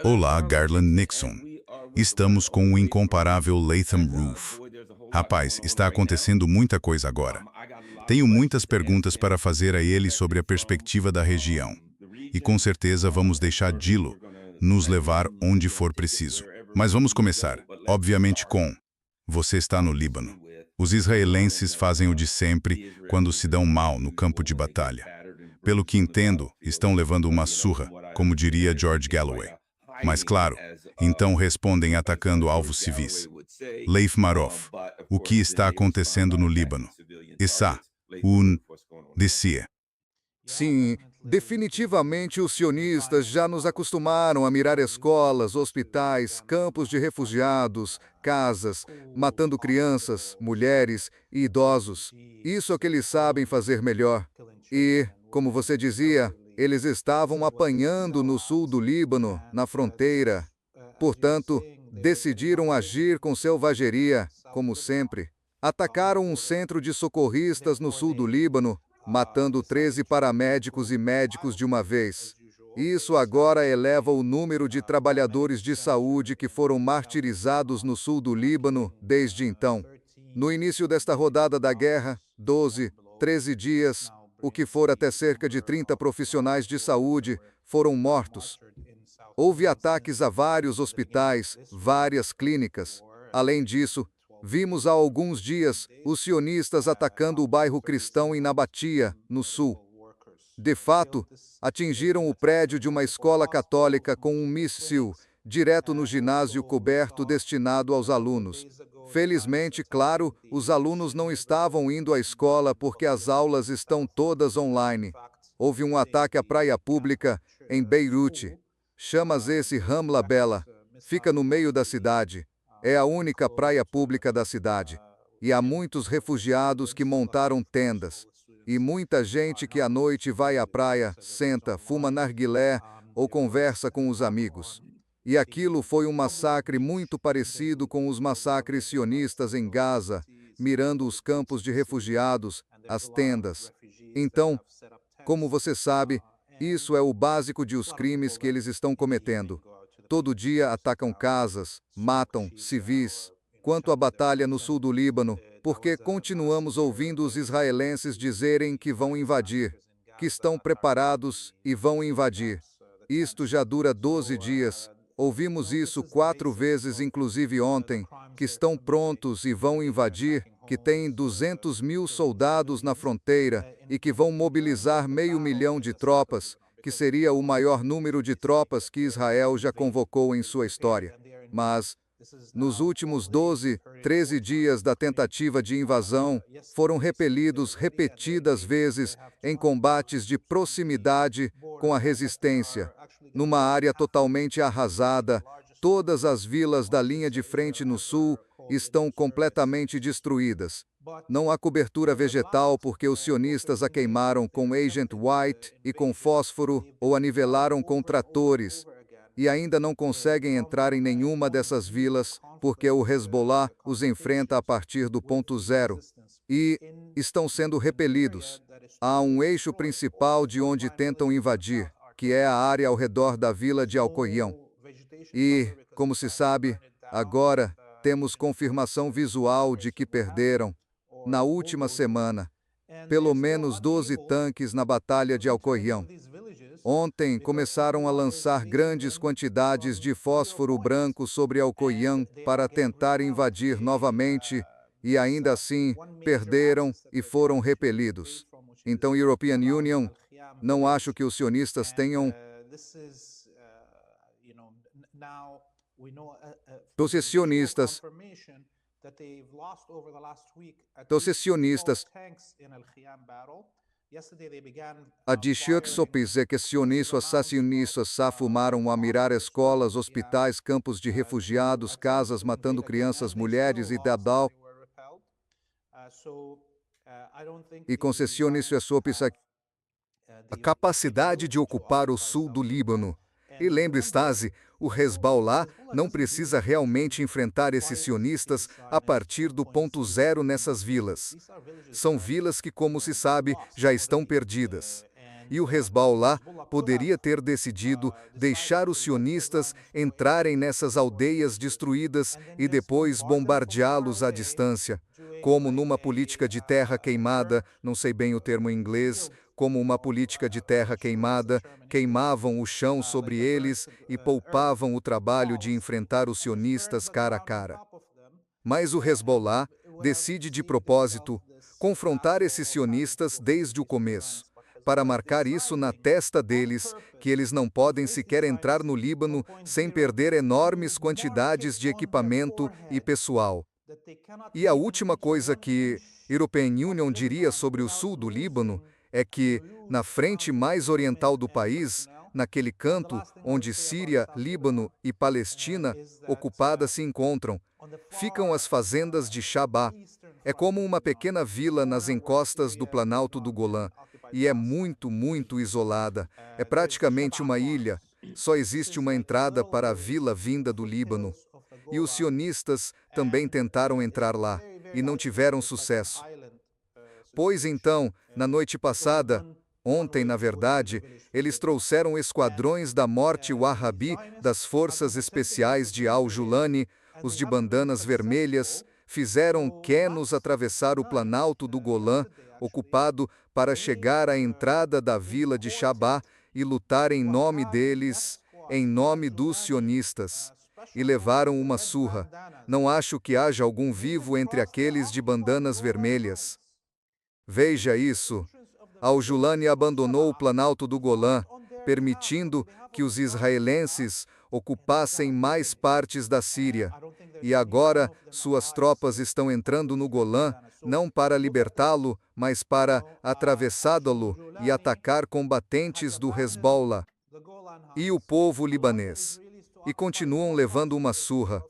Olá, Garland Nixon. Estamos com o incomparável Latham Roof. Rapaz, está acontecendo muita coisa agora. Tenho muitas perguntas para fazer a ele sobre a perspectiva da região. E com certeza vamos deixar Dilo nos levar onde for preciso. Mas vamos começar, obviamente com: você está no Líbano. Os israelenses fazem o de sempre quando se dão mal no campo de batalha. Pelo que entendo, estão levando uma surra, como diria George Galloway. Mas claro, então respondem atacando alvos civis. Leif Marof, o que está acontecendo no Líbano? Issa, Dessie. Sim, definitivamente os sionistas já nos acostumaram a mirar escolas, hospitais, campos de refugiados, casas, matando crianças, mulheres e idosos. Isso é o que eles sabem fazer melhor. E, como você dizia, eles estavam apanhando no sul do Líbano, na fronteira. Portanto, decidiram agir com selvageria, como sempre. Atacaram um centro de socorristas no sul do Líbano, matando 13 paramédicos e médicos de uma vez. Isso agora eleva o número de trabalhadores de saúde que foram martirizados no sul do Líbano desde então. No início desta rodada da guerra, 12, 13 dias, o que for até cerca de 30 profissionais de saúde foram mortos. Houve ataques a vários hospitais, várias clínicas. Além disso, vimos há alguns dias os sionistas atacando o bairro cristão em Nabatia, no sul. De fato, atingiram o prédio de uma escola católica com um míssil direto no ginásio coberto destinado aos alunos. Felizmente, claro, os alunos não estavam indo à escola porque as aulas estão todas online. Houve um ataque à praia pública em Beirute. Chama-se esse Ramla Bela. Fica no meio da cidade. É a única praia pública da cidade. E há muitos refugiados que montaram tendas. E muita gente que à noite vai à praia, senta, fuma narguilé ou conversa com os amigos. E aquilo foi um massacre muito parecido com os massacres sionistas em Gaza, mirando os campos de refugiados, as tendas. Então, como você sabe, isso é o básico de os crimes que eles estão cometendo. Todo dia atacam casas, matam civis. Quanto à batalha no sul do Líbano, porque continuamos ouvindo os israelenses dizerem que vão invadir, que estão preparados e vão invadir. Isto já dura 12 dias. Ouvimos isso 4 vezes, inclusive ontem, que estão prontos e vão invadir, que têm 200.000 soldados na fronteira e que vão mobilizar 500.000 de tropas, que seria o maior número de tropas que Israel já convocou em sua história. Mas, nos últimos 12, 13 dias da tentativa de invasão, foram repelidos repetidas vezes em combates de proximidade com a resistência. Numa área totalmente arrasada, todas as vilas da linha de frente no sul estão completamente destruídas. Não há cobertura vegetal porque os sionistas a queimaram com Agent White e com fósforo ou a nivelaram com tratores. E ainda não conseguem entrar em nenhuma dessas vilas porque o Hezbollah os enfrenta a partir do ponto zero. E estão sendo repelidos. Há um eixo principal de onde tentam invadir, que é a área ao redor da vila de Alcoião. E, como se sabe, agora temos confirmação visual de que perderam, na última semana, pelo menos 12 tanques na Batalha de Alcoião. Ontem começaram a lançar grandes quantidades de fósforo branco sobre Alcoião para tentar invadir novamente e ainda assim perderam e foram repelidos. Então, European Union, não acho que os sionistas tenham secessionistas, secessionistas, a dizer que secessionistas assassinistas fumaram a mirar escolas, hospitais, campos de refugiados, casas, matando crianças, mulheres e dadal. E concessionistas a capacidade de ocupar o sul do Líbano. E lembre-se, o Hezbollah não precisa realmente enfrentar esses sionistas a partir do ponto zero nessas vilas. São vilas que, como se sabe, já estão perdidas. E o Hezbollah poderia ter decidido deixar os sionistas entrarem nessas aldeias destruídas e depois bombardeá-los à distância, como numa política de terra queimada, não sei bem o termo em inglês, como uma política de terra queimada, queimavam o chão sobre eles e poupavam o trabalho de enfrentar os sionistas cara a cara. Mas o Hezbollah decide de propósito confrontar esses sionistas desde o começo, para marcar isso na testa deles, que eles não podem sequer entrar no Líbano sem perder enormes quantidades de equipamento e pessoal. E a última coisa que European Union diria sobre o sul do Líbano é que, na frente mais oriental do país, naquele canto onde Síria, Líbano e Palestina ocupadas se encontram, ficam as fazendas de Shabá. É como uma pequena vila nas encostas do Planalto do Golã, e é muito, muito isolada. É praticamente uma ilha, só existe uma entrada para a vila vinda do Líbano. E os sionistas também tentaram entrar lá, e não tiveram sucesso. Pois então, na noite passada, ontem na verdade, eles trouxeram esquadrões da morte Wahhabi das forças especiais de Al-Julani, os de bandanas vermelhas, fizeram quenos atravessar o Planalto do Golã, ocupado para chegar à entrada da vila de Shabá e lutar em nome deles, em nome dos sionistas. E levaram uma surra. Não acho que haja algum vivo entre aqueles de bandanas vermelhas. Veja isso. Al-Julani abandonou o Planalto do Golã, permitindo que os israelenses ocupassem mais partes da Síria. E agora suas tropas estão entrando no Golã, não para libertá-lo, mas para atravessá-lo e atacar combatentes do Hezbollah e o povo libanês. E continuam levando uma surra.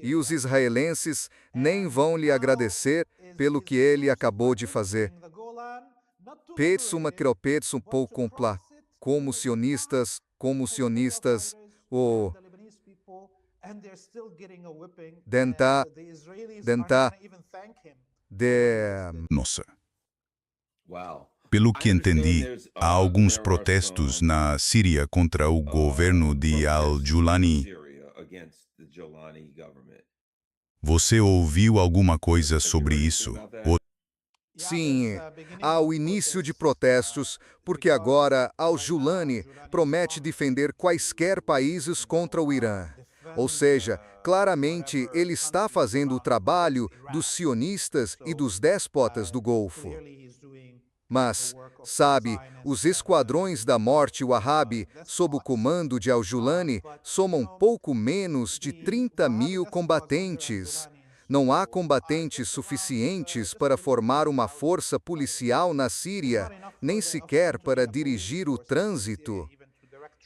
E os israelenses nem vão lhe agradecer pelo que ele acabou de fazer. Petsuma cropetsum pou compla, como sionistas, denta, de... Nossa. Pelo que entendi, há alguns protestos na Síria contra o governo de Al-Julani. Você ouviu alguma coisa sobre isso? Sim, há o início de protestos, porque agora Al-Julani promete defender quaisquer países contra o Irã. Ou seja, claramente ele está fazendo o trabalho dos sionistas e dos déspotas do Golfo. Mas, sabe, os esquadrões da morte Wahhabi, sob o comando de Al-Julani, somam pouco menos de 30.000 combatentes. Não há combatentes suficientes para formar uma força policial na Síria, nem sequer para dirigir o trânsito.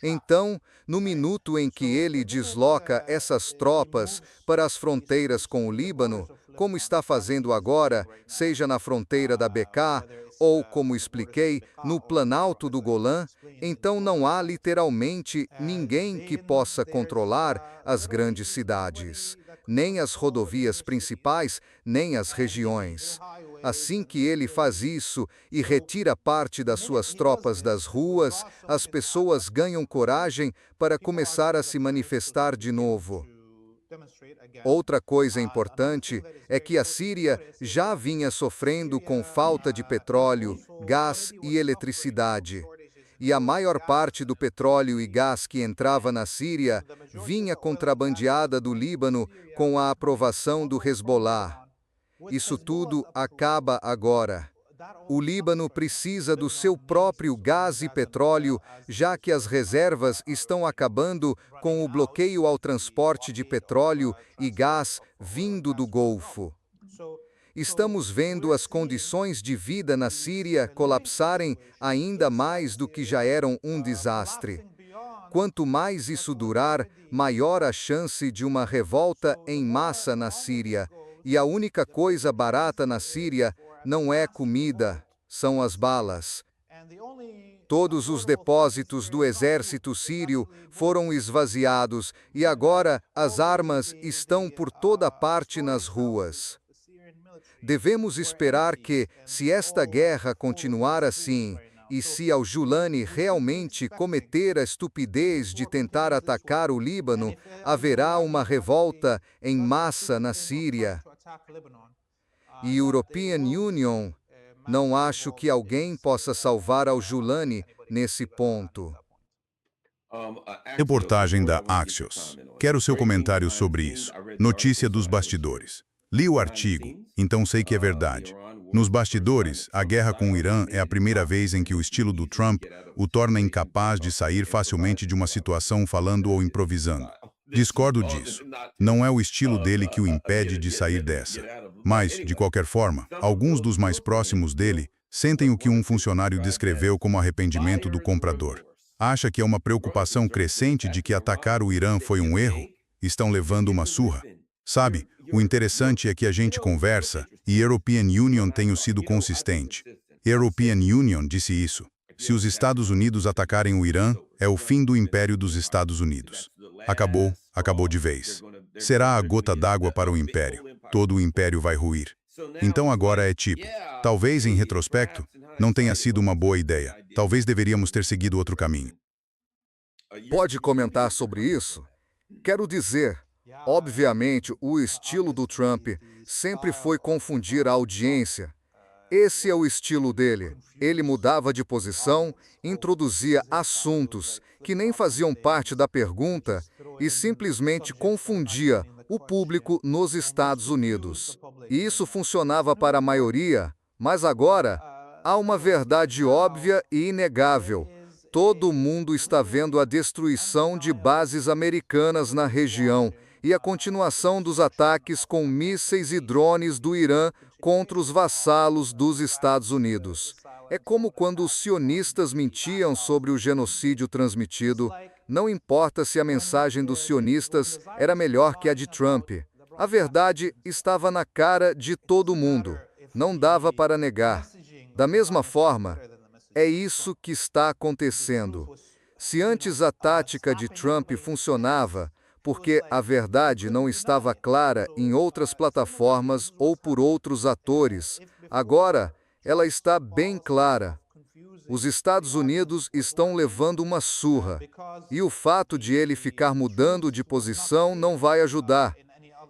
Então, no minuto em que ele desloca essas tropas para as fronteiras com o Líbano, como está fazendo agora, seja na fronteira da Bekaa, ou, como expliquei, no Planalto do Golã, então não há literalmente ninguém que possa controlar as grandes cidades, nem as rodovias principais, nem as regiões. Assim que ele faz isso e retira parte das suas tropas das ruas, as pessoas ganham coragem para começar a se manifestar de novo. Outra coisa importante é que a Síria já vinha sofrendo com falta de petróleo, gás e eletricidade. E a maior parte do petróleo e gás que entrava na Síria vinha contrabandeada do Líbano com a aprovação do Hezbollah. Isso tudo acaba agora. O Líbano precisa do seu próprio gás e petróleo, já que as reservas estão acabando com o bloqueio ao transporte de petróleo e gás vindo do Golfo. Estamos vendo as condições de vida na Síria colapsarem ainda mais do que já eram um desastre. Quanto mais isso durar, maior a chance de uma revolta em massa na Síria. E a única coisa barata na Síria não é comida, são as balas. Todos os depósitos do exército sírio foram esvaziados e agora as armas estão por toda parte nas ruas. Devemos esperar que, se esta guerra continuar assim, E se Al-Julani realmente cometer a estupidez de tentar atacar o Líbano, haverá uma revolta em massa na Síria. E European Union, não acho que alguém possa salvar Al-Julani nesse ponto. Reportagem da Axios. Quero seu comentário sobre isso. Notícia dos bastidores. Li o artigo, então sei que é verdade. Nos bastidores, a guerra com o Irã é a primeira vez em que o estilo do Trump o torna incapaz de sair facilmente de uma situação falando ou improvisando. Discordo disso. Não é o estilo dele que o impede de sair dessa. Mas, de qualquer forma, alguns dos mais próximos dele sentem o que um funcionário descreveu como arrependimento do comprador. Acha que é uma preocupação crescente de que atacar o Irã foi um erro? Estão levando uma surra? Sabe, o interessante é que a gente conversa e European Union tem sido consistente. European Union disse isso. Se os Estados Unidos atacarem o Irã, é o fim do império dos Estados Unidos. Acabou de vez. Será a gota d'água para o império. Todo o império vai ruir. Então agora é tipo, talvez em retrospecto, não tenha sido uma boa ideia. Talvez deveríamos ter seguido outro caminho. Pode comentar sobre isso? Quero dizer, obviamente, o estilo do Trump sempre foi confundir a audiência. Esse é o estilo dele. Ele mudava de posição, introduzia assuntos que nem faziam parte da pergunta e simplesmente confundia o público nos Estados Unidos. E isso funcionava para a maioria, mas agora há uma verdade óbvia e inegável. Todo mundo está vendo a destruição de bases americanas na região e a continuação dos ataques com mísseis e drones do Irã contra os vassalos dos Estados Unidos. É como quando os sionistas mentiam sobre o genocídio transmitido, não importa se a mensagem dos sionistas era melhor que a de Trump. A verdade estava na cara de todo mundo. Não dava para negar. Da mesma forma, é isso que está acontecendo. Se antes a tática de Trump funcionava, porque a verdade não estava clara em outras plataformas ou por outros atores, agora ela está bem clara. Os Estados Unidos estão levando uma surra, e o fato de ele ficar mudando de posição não vai ajudar.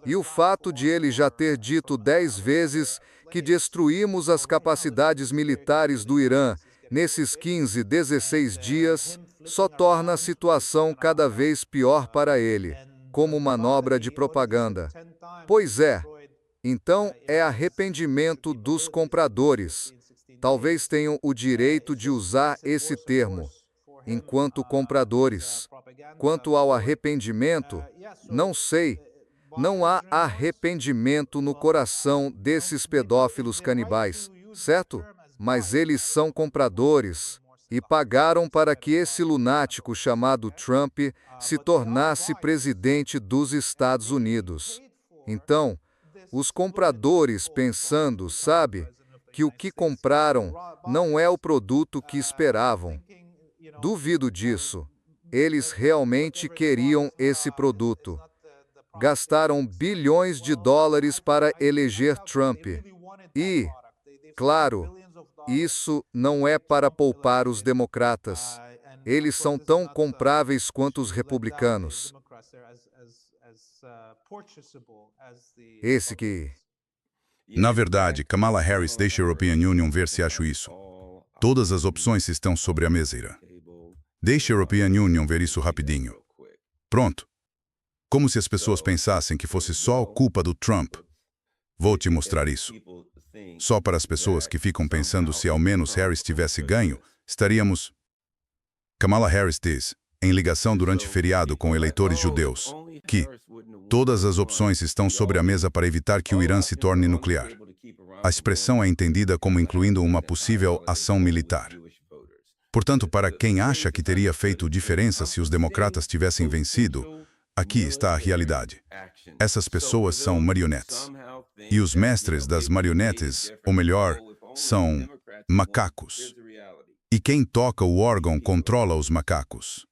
E o fato de ele já ter dito 10 vezes que destruímos as capacidades militares do Irã nesses 15, 16 dias, só torna a situação cada vez pior para ele, como manobra de propaganda. Pois é, então é arrependimento dos compradores. Talvez tenham o direito de usar esse termo, enquanto compradores. Quanto ao arrependimento, não sei. Não há arrependimento no coração desses pedófilos canibais, certo? Mas eles são compradores e pagaram para que esse lunático chamado Trump se tornasse presidente dos Estados Unidos. Então, os compradores pensando, sabe, que o que compraram não é o produto que esperavam. Duvido disso. Eles realmente queriam esse produto. Gastaram bilhões de dólares para eleger Trump. E, claro, isso não é para poupar os democratas. Eles são tão compráveis quanto os republicanos. Esse que... Na verdade, Kamala Harris deixa a European Union ver se acho isso. Todas as opções estão sobre a mesa. Deixe a European Union ver isso rapidinho. Pronto. Como se as pessoas pensassem que fosse só culpa do Trump. Vou te mostrar isso. Só para as pessoas que ficam pensando se ao menos Harris tivesse ganho, estaríamos... Kamala Harris diz, em ligação durante feriado com eleitores judeus, que todas as opções estão sobre a mesa para evitar que o Irã se torne nuclear. A expressão é entendida como incluindo uma possível ação militar. Portanto, para quem acha que teria feito diferença se os democratas tivessem vencido, aqui está a realidade. Essas pessoas são marionetes. E os mestres das marionetes, ou melhor, são macacos. E quem toca o órgão controla os macacos.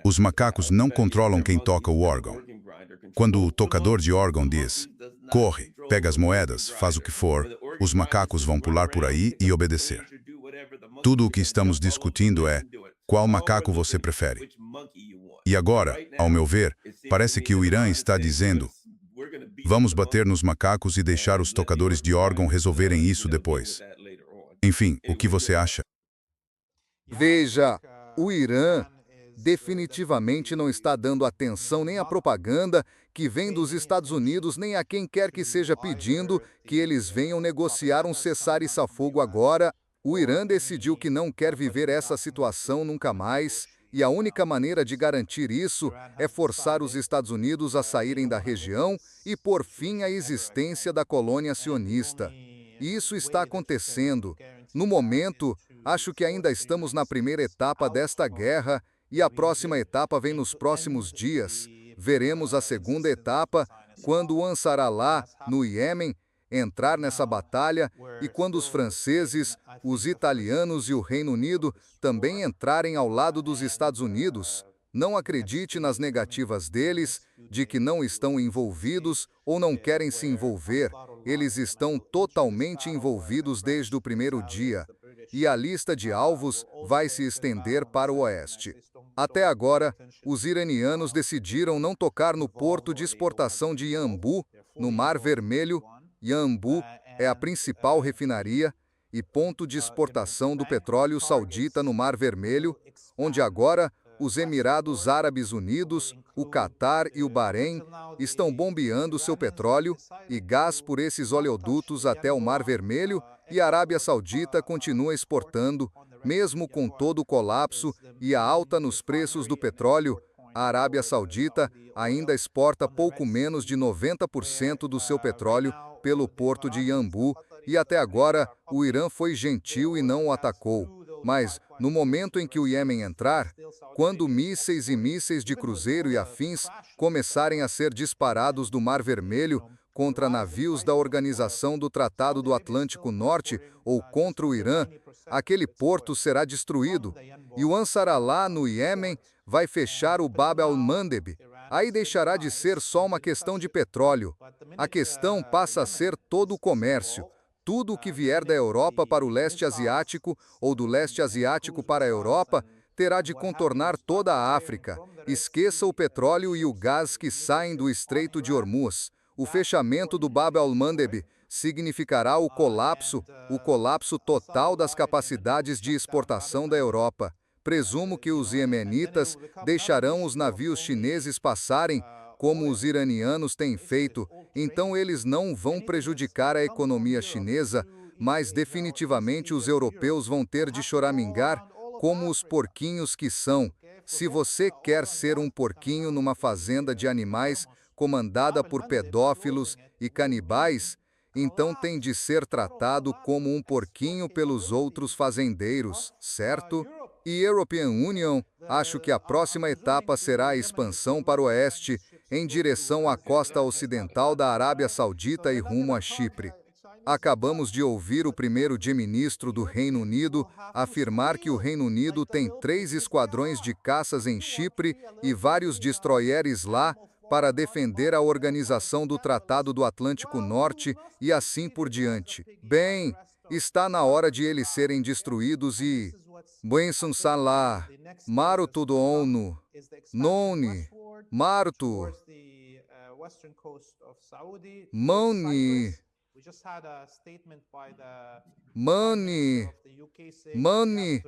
Os macacos não controlam quem toca o órgão. Quando o tocador de órgão diz, corre, pega as moedas, faz o que for, os macacos vão pular por aí e obedecer. Tudo o que estamos discutindo é qual macaco você prefere. E agora, ao meu ver, parece que o Irã está dizendo: vamos bater nos macacos e deixar os tocadores de órgão resolverem isso depois. Enfim, o que você acha? Veja, o Irã definitivamente não está dando atenção nem à propaganda que vem dos Estados Unidos, nem a quem quer que seja pedindo que eles venham negociar um cessar-e-fogo agora. O Irã decidiu que não quer viver essa situação nunca mais, e a única maneira de garantir isso é forçar os Estados Unidos a saírem da região e pôr fim à existência da colônia sionista. E isso está acontecendo. No momento, acho que ainda estamos na primeira etapa desta guerra, e a próxima etapa vem nos próximos dias. Veremos a segunda etapa quando o Ansarallah, no Iêmen, entrar nessa batalha e quando os franceses, os italianos e o Reino Unido também entrarem ao lado dos Estados Unidos. Não acredite nas negativas deles, de que não estão envolvidos ou não querem se envolver. Eles estão totalmente envolvidos desde o primeiro dia. E a lista de alvos vai se estender para o oeste. Até agora, os iranianos decidiram não tocar no porto de exportação de Yanbu, no Mar Vermelho. Yanbu é a principal refinaria e ponto de exportação do petróleo saudita no Mar Vermelho, onde agora os Emirados Árabes Unidos, o Catar e o Bahrein estão bombeando seu petróleo e gás por esses oleodutos até o Mar Vermelho, e a Arábia Saudita continua exportando, mesmo com todo o colapso e a alta nos preços do petróleo. A Arábia Saudita ainda exporta pouco menos de 90% do seu petróleo pelo porto de Yanbu, e até agora o Irã foi gentil e não o atacou. Mas, no momento em que o Iêmen entrar, quando mísseis e mísseis de cruzeiro e afins começarem a ser disparados do Mar Vermelho contra navios da Organização do Tratado do Atlântico Norte ou contra o Irã, aquele porto será destruído, e o Ansarallah, no Iêmen, vai fechar o Bab al-Mandeb. Aí deixará de ser só uma questão de petróleo. A questão passa a ser todo o comércio. Tudo o que vier da Europa para o leste asiático ou do leste asiático para a Europa terá de contornar toda a África. Esqueça o petróleo e o gás que saem do Estreito de Hormuz. O fechamento do Bab al-Mandeb significará o colapso total das capacidades de exportação da Europa. Presumo que os iemenitas deixarão os navios chineses passarem, como os iranianos têm feito, então eles não vão prejudicar a economia chinesa, mas definitivamente os europeus vão ter de choramingar como os porquinhos que são. Se você quer ser um porquinho numa fazenda de animais comandada por pedófilos e canibais, então tem de ser tratado como um porquinho pelos outros fazendeiros, certo? E European Union, acho que a próxima etapa será a expansão para o oeste, em direção à costa ocidental da Arábia Saudita e rumo a Chipre. Acabamos de ouvir o primeiro-ministro do Reino Unido afirmar que o Reino Unido tem 3 esquadrões de caças em Chipre e vários destroyers lá para defender a organização do Tratado do Atlântico Norte e assim por diante. Bem, está na hora de eles serem destruídos e... Benson Salah, Marutu do ONU, Noni, Marutu, Mani, Mani, Mani,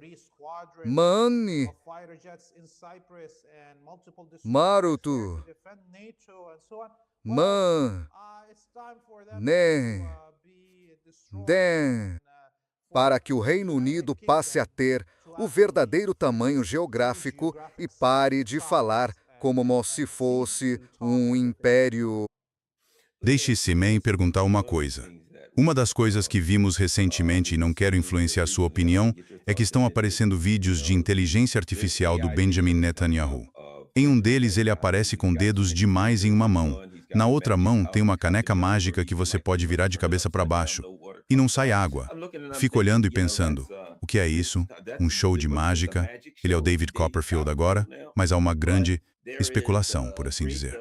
Mani, Marutu, Man, Ne, Den. Para que o Reino Unido passe a ter o verdadeiro tamanho geográfico e pare de falar como se fosse um império. Deixe-se me perguntar uma coisa. Uma das coisas que vimos recentemente, e não quero influenciar sua opinião, é que estão aparecendo vídeos de inteligência artificial do Benjamin Netanyahu. Em um deles, ele aparece com dedos demais em uma mão. Na outra mão, tem uma caneca mágica que você pode virar de cabeça para baixo. E não sai água. Fico olhando e pensando, o que é isso? Um show de mágica? Ele é o David Copperfield agora? Mas há uma grande especulação, por assim dizer.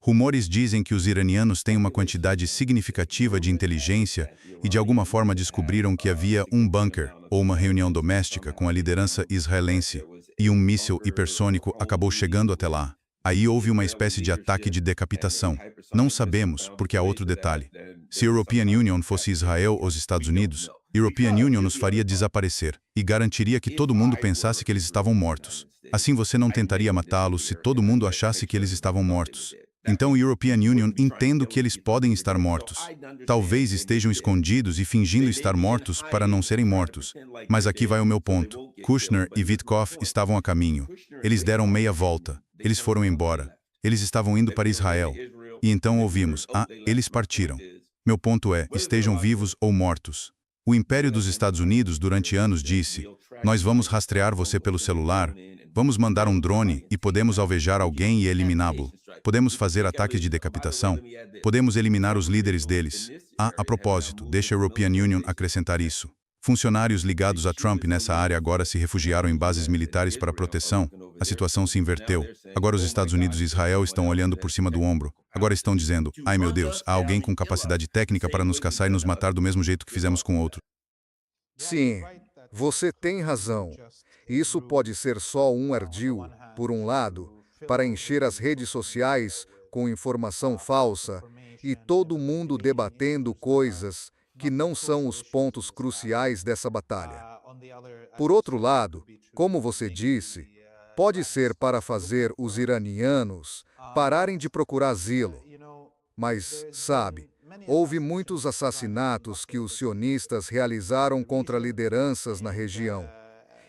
Rumores dizem que os iranianos têm uma quantidade significativa de inteligência e de alguma forma descobriram que havia um bunker ou uma reunião doméstica com a liderança israelense e um míssil hipersônico acabou chegando até lá. Aí houve uma espécie de ataque de decapitação. Não sabemos, porque há outro detalhe. Se a European Union fosse Israel ou os Estados Unidos, a European Union nos faria desaparecer e garantiria que todo mundo pensasse que eles estavam mortos. Assim você não tentaria matá-los se todo mundo achasse que eles estavam mortos. Então, a European Union entende que eles podem estar mortos. Talvez estejam escondidos e fingindo estar mortos para não serem mortos. Mas aqui vai o meu ponto. Kushner e Witkoff estavam a caminho. Eles deram meia volta. Eles foram embora. Eles estavam indo para Israel. E então ouvimos, eles partiram. Meu ponto é, estejam vivos ou mortos. O Império dos Estados Unidos durante anos disse, nós vamos rastrear você pelo celular, vamos mandar um drone e podemos alvejar alguém e eliminá-lo. Podemos fazer ataques de decapitação. Podemos eliminar os líderes deles. A propósito, deixa a European Union acrescentar isso. Funcionários ligados a Trump nessa área agora se refugiaram em bases militares para proteção. A situação se inverteu. Agora os Estados Unidos e Israel estão olhando por cima do ombro. Agora estão dizendo, ai meu Deus, há alguém com capacidade técnica para nos caçar e nos matar do mesmo jeito que fizemos com outro. Sim, você tem razão. Isso pode ser só um ardil, por um lado, para encher as redes sociais com informação falsa e todo mundo debatendo coisas que não são os pontos cruciais dessa batalha. Por outro lado, como você disse, pode ser para fazer os iranianos pararem de procurar asilo. Mas, sabe, houve muitos assassinatos que os sionistas realizaram contra lideranças na região.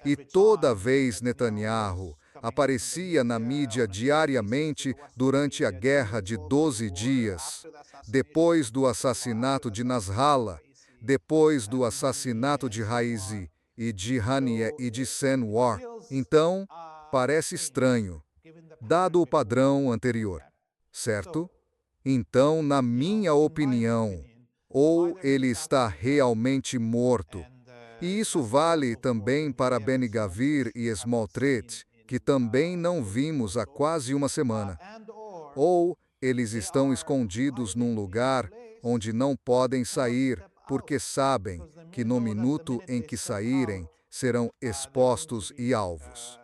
E toda vez Netanyahu aparecia na mídia diariamente durante a Guerra de 12 Dias, depois do assassinato de Nasrallah, depois do assassinato de Raisi e de Haniyeh e de Sinwar. Então, parece estranho, dado o padrão anterior, certo? Então, na minha opinião, ou ele está realmente morto, e isso vale também para Beni Gavir e Smotrich, que também não vimos há quase uma semana. Ou eles estão escondidos num lugar onde não podem sair, porque sabem que no minuto em que saírem, serão expostos e alvos.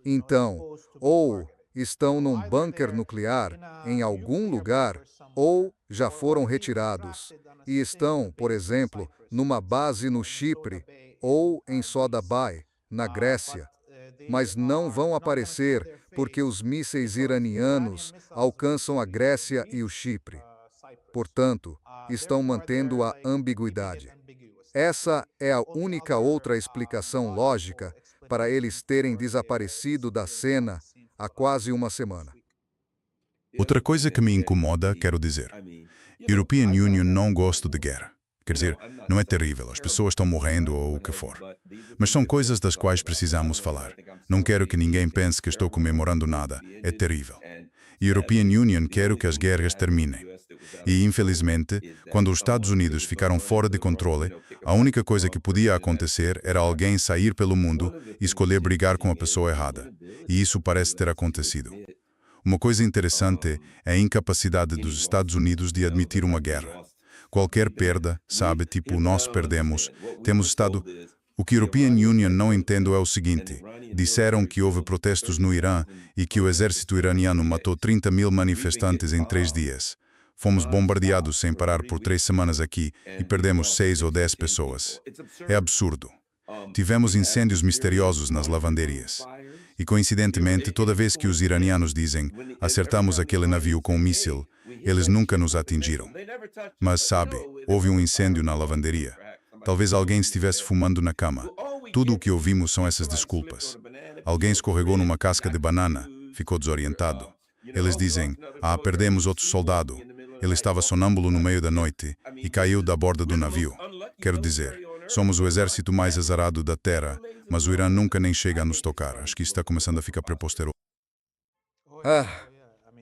Então, ou estão num bunker nuclear, em algum lugar, ou já foram retirados, e estão, por exemplo, numa base no Chipre, ou em Sodabai, na Grécia. Mas não vão aparecer porque os mísseis iranianos alcançam a Grécia e o Chipre. Portanto, estão mantendo a ambiguidade. Essa é a única outra explicação lógica para eles terem desaparecido da cena há quase uma semana. Outra coisa que me incomoda, quero dizer, European Union não gosta de guerra. Quer dizer, não é terrível, as pessoas estão morrendo ou o que for. Mas são coisas das quais precisamos falar. Não quero que ninguém pense que estou comemorando nada, é terrível. A European Union quer que as guerras terminem. E, infelizmente, quando os Estados Unidos ficaram fora de controle, a única coisa que podia acontecer era alguém sair pelo mundo e escolher brigar com a pessoa errada. E isso parece ter acontecido. Uma coisa interessante é a incapacidade dos Estados Unidos de admitir uma guerra. Qualquer perda, sabe, tipo, nós perdemos, temos estado... O que a European Union não entende é o seguinte, disseram que houve protestos no Irã e que o exército iraniano matou 30.000 manifestantes em 3 dias. Fomos bombardeados sem parar por 3 semanas aqui e perdemos 6 ou 10 pessoas. É absurdo. Tivemos incêndios misteriosos nas lavanderias. E, coincidentemente, toda vez que os iranianos dizem acertamos aquele navio com um míssil, eles nunca nos atingiram. Mas, sabe, houve um incêndio na lavanderia. Talvez alguém estivesse fumando na cama. Tudo o que ouvimos são essas desculpas. Alguém escorregou numa casca de banana, ficou desorientado. Eles dizem, perdemos outro soldado. Ele estava sonâmbulo no meio da noite e caiu da borda do navio. Quero dizer, somos o exército mais azarado da Terra, mas o Irã nunca nem chega a nos tocar. Acho que isso está começando a ficar preposteroso.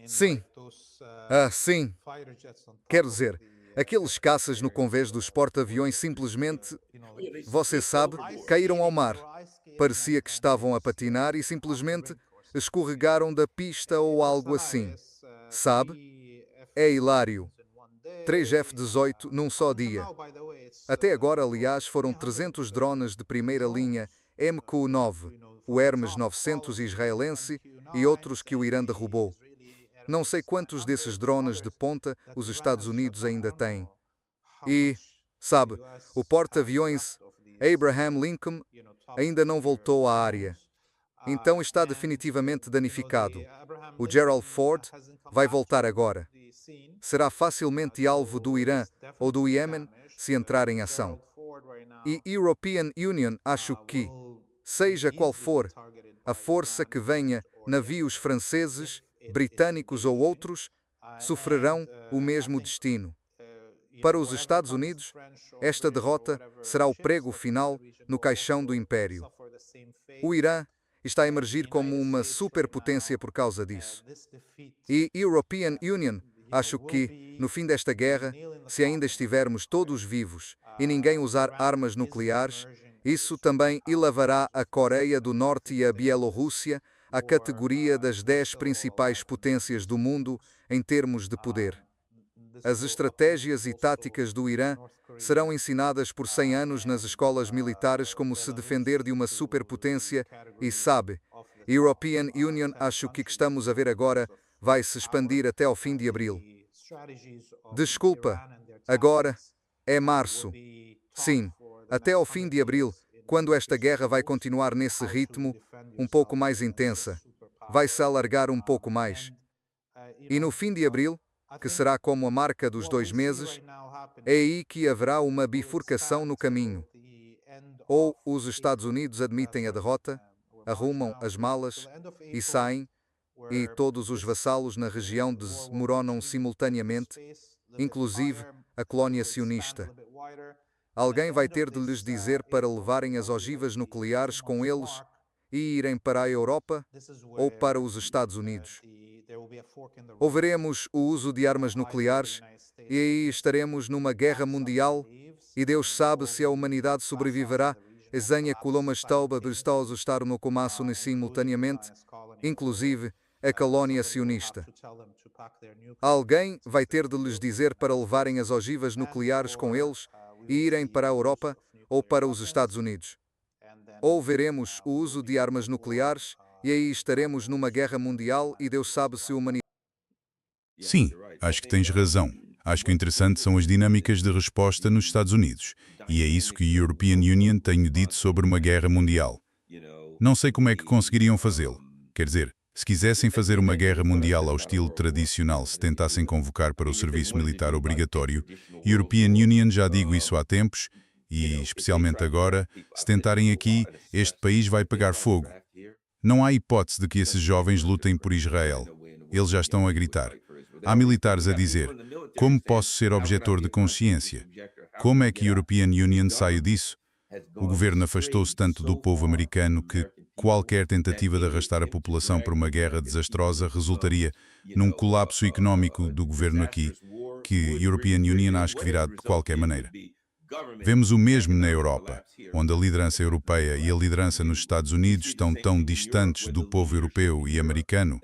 Sim. Sim. Quero dizer, aqueles caças no convés dos porta-aviões simplesmente, você sabe, caíram ao mar. Parecia que estavam a patinar e simplesmente escorregaram da pista ou algo assim. Sabe? É hilário. 3 F-18 num só dia. Até agora, aliás, foram 300 drones de primeira linha MQ-9, o Hermes 900 israelense e outros que o Irã derrubou. Não sei quantos desses drones de ponta os Estados Unidos ainda têm. E, sabe, o porta-aviões Abraham Lincoln ainda não voltou à área. Então está definitivamente danificado. O Gerald Ford vai voltar agora. Será facilmente alvo do Irã ou do Iêmen se entrar em ação. E European Union acho que, seja qual for a força que venha, navios franceses, britânicos ou outros, sofrerão o mesmo destino. Para os Estados Unidos, esta derrota será o prego final no caixão do império. O Irã está a emergir como uma superpotência por causa disso. E European Union, acho que, no fim desta guerra, se ainda estivermos todos vivos e ninguém usar armas nucleares, isso também elevará a Coreia do Norte e a Bielorrússia à categoria das 10 principais potências do mundo em termos de poder. As estratégias e táticas do Irã serão ensinadas por 100 anos nas escolas militares como se defender de uma superpotência e, sabe, European Union, acho que estamos a ver agora, vai se expandir até ao fim de abril. Desculpa, agora é março. Sim, até ao fim de abril, quando esta guerra vai continuar nesse ritmo, um pouco mais intensa, vai se alargar um pouco mais. E no fim de abril, que será como a marca dos 2 meses, é aí que haverá uma bifurcação no caminho. Ou os Estados Unidos admitem a derrota, arrumam as malas e saem, e todos os vassalos na região desmoronam simultaneamente, inclusive a colónia sionista. Alguém vai ter de lhes dizer para levarem as ogivas nucleares com eles e irem para a Europa ou para os Estados Unidos. Ou veremos o uso de armas nucleares e aí estaremos numa guerra mundial e Deus sabe se a humanidade sobreviverá. Exanha Coloma Stauba Estados estar no comaço simultaneamente, inclusive a colónia sionista. Alguém vai ter de lhes dizer para levarem as ogivas nucleares com eles e irem para a Europa ou para os Estados Unidos. Ou veremos o uso de armas nucleares e aí estaremos numa guerra mundial e Deus sabe se a humanidade... Sim, acho que tens razão. Acho que o interessante são as dinâmicas de resposta nos Estados Unidos. E é isso que a European Union tem dito sobre uma guerra mundial. Não sei como é que conseguiriam fazê-lo. Quer dizer, se quisessem fazer uma guerra mundial ao estilo tradicional, se tentassem convocar para o serviço militar obrigatório, a European Union, já digo isso há tempos, e especialmente agora, se tentarem aqui, este país vai pegar fogo. Não há hipótese de que esses jovens lutem por Israel. Eles já estão a gritar. Há militares a dizer, como posso ser objetor de consciência? Como é que a European Union sai disso? O governo afastou-se tanto do povo americano que qualquer tentativa de arrastar a população para uma guerra desastrosa resultaria num colapso económico do governo aqui, que a European Union acho que virá de qualquer maneira. Vemos o mesmo na Europa, onde a liderança europeia e a liderança nos Estados Unidos estão tão distantes do povo europeu e americano.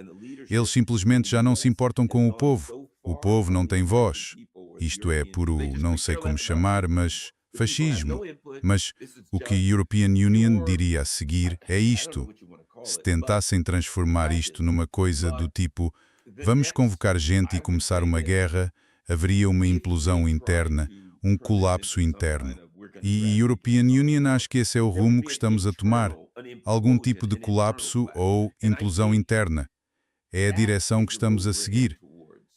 Eles simplesmente já não se importam com o povo. O povo não tem voz. Isto é puro, não sei como chamar, mas fascismo. Mas o que a European Union diria a seguir é isto. Se tentassem transformar isto numa coisa do tipo vamos convocar gente e começar uma guerra, haveria uma implosão interna, um colapso interno. E a European Union acho que esse é o rumo que estamos a tomar. Algum tipo de colapso ou implosão interna. É a direção que estamos a seguir.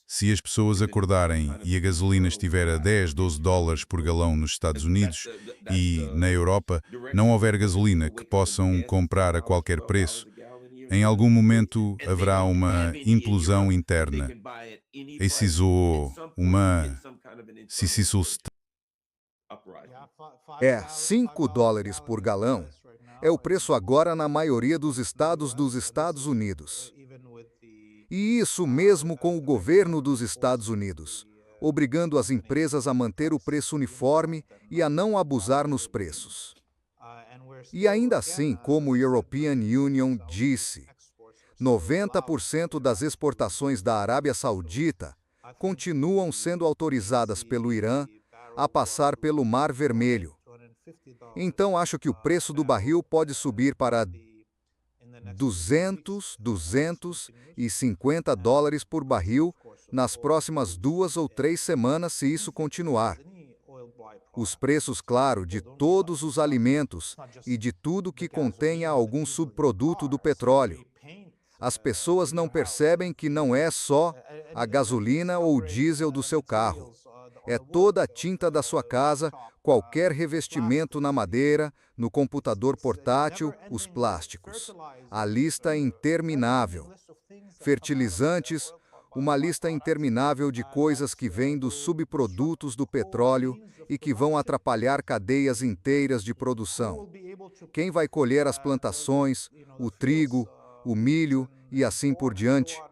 Se as pessoas acordarem e a gasolina estiver a 10, 12 dólares por galão nos Estados Unidos e, na Europa, não houver gasolina que possam comprar a qualquer preço, em algum momento haverá uma implosão interna. É 5 dólares por galão. É o preço agora na maioria dos estados dos Estados Unidos. E isso mesmo com o governo dos Estados Unidos, obrigando as empresas a manter o preço uniforme e a não abusar nos preços. E ainda assim, como a European Union disse, 90% das exportações da Arábia Saudita continuam sendo autorizadas pelo Irã a passar pelo Mar Vermelho. Então, acho que o preço do barril pode subir para $250 por barril nas próximas 2 ou 3 semanas, se isso continuar. Os preços, claro, de todos os alimentos e de tudo que contenha algum subproduto do petróleo. As pessoas não percebem que não é só a gasolina ou o diesel do seu carro. É toda a tinta da sua casa, qualquer revestimento na madeira, no computador portátil, os plásticos. A lista é interminável. Fertilizantes, uma lista interminável de coisas que vêm dos subprodutos do petróleo e que vão atrapalhar cadeias inteiras de produção. Quem vai colher as plantações, o trigo, o milho e assim por diante?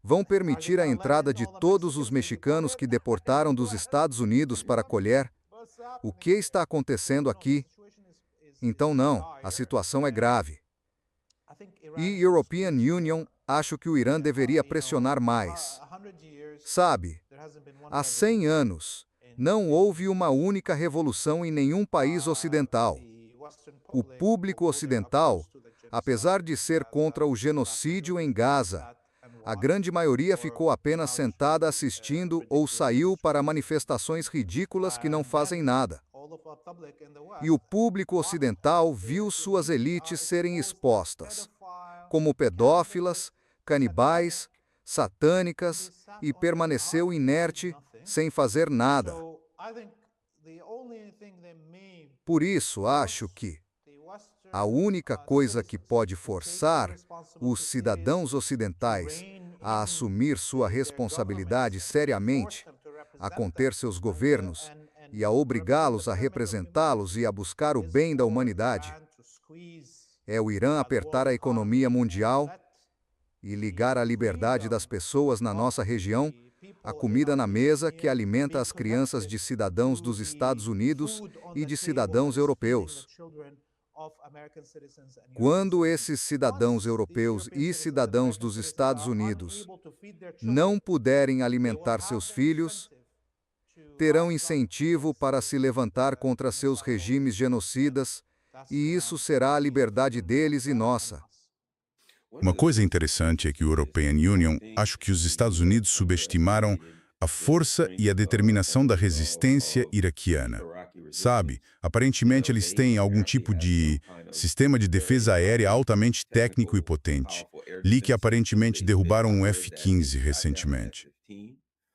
Vão permitir a entrada de todos os mexicanos que deportaram dos Estados Unidos para colher? O que está acontecendo aqui? Então não, a situação é grave. E European Union, acho que o Irã deveria pressionar mais. Sabe, há 100 anos, não houve uma única revolução em nenhum país ocidental. O público ocidental, apesar de ser contra o genocídio em Gaza, a grande maioria ficou apenas sentada assistindo ou saiu para manifestações ridículas que não fazem nada. E o público ocidental viu suas elites serem expostas, como pedófilas, canibais, satânicas, e permaneceu inerte, sem fazer nada. Por isso, acho que a única coisa que pode forçar os cidadãos ocidentais a assumir sua responsabilidade seriamente, a conter seus governos e a obrigá-los a representá-los e a buscar o bem da humanidade, é o Irã apertar a economia mundial e ligar a liberdade das pessoas na nossa região, a comida na mesa que alimenta as crianças de cidadãos dos Estados Unidos e de cidadãos europeus. Quando esses cidadãos europeus e cidadãos dos Estados Unidos não puderem alimentar seus filhos, terão incentivo para se levantar contra seus regimes genocidas, e isso será a liberdade deles e nossa. Uma coisa interessante é que o European Union, acho que os Estados Unidos subestimaram a força e a determinação da resistência iraquiana. Sabe, aparentemente eles têm algum tipo de sistema de defesa aérea altamente técnico e potente. Li que aparentemente derrubaram um F-15 recentemente.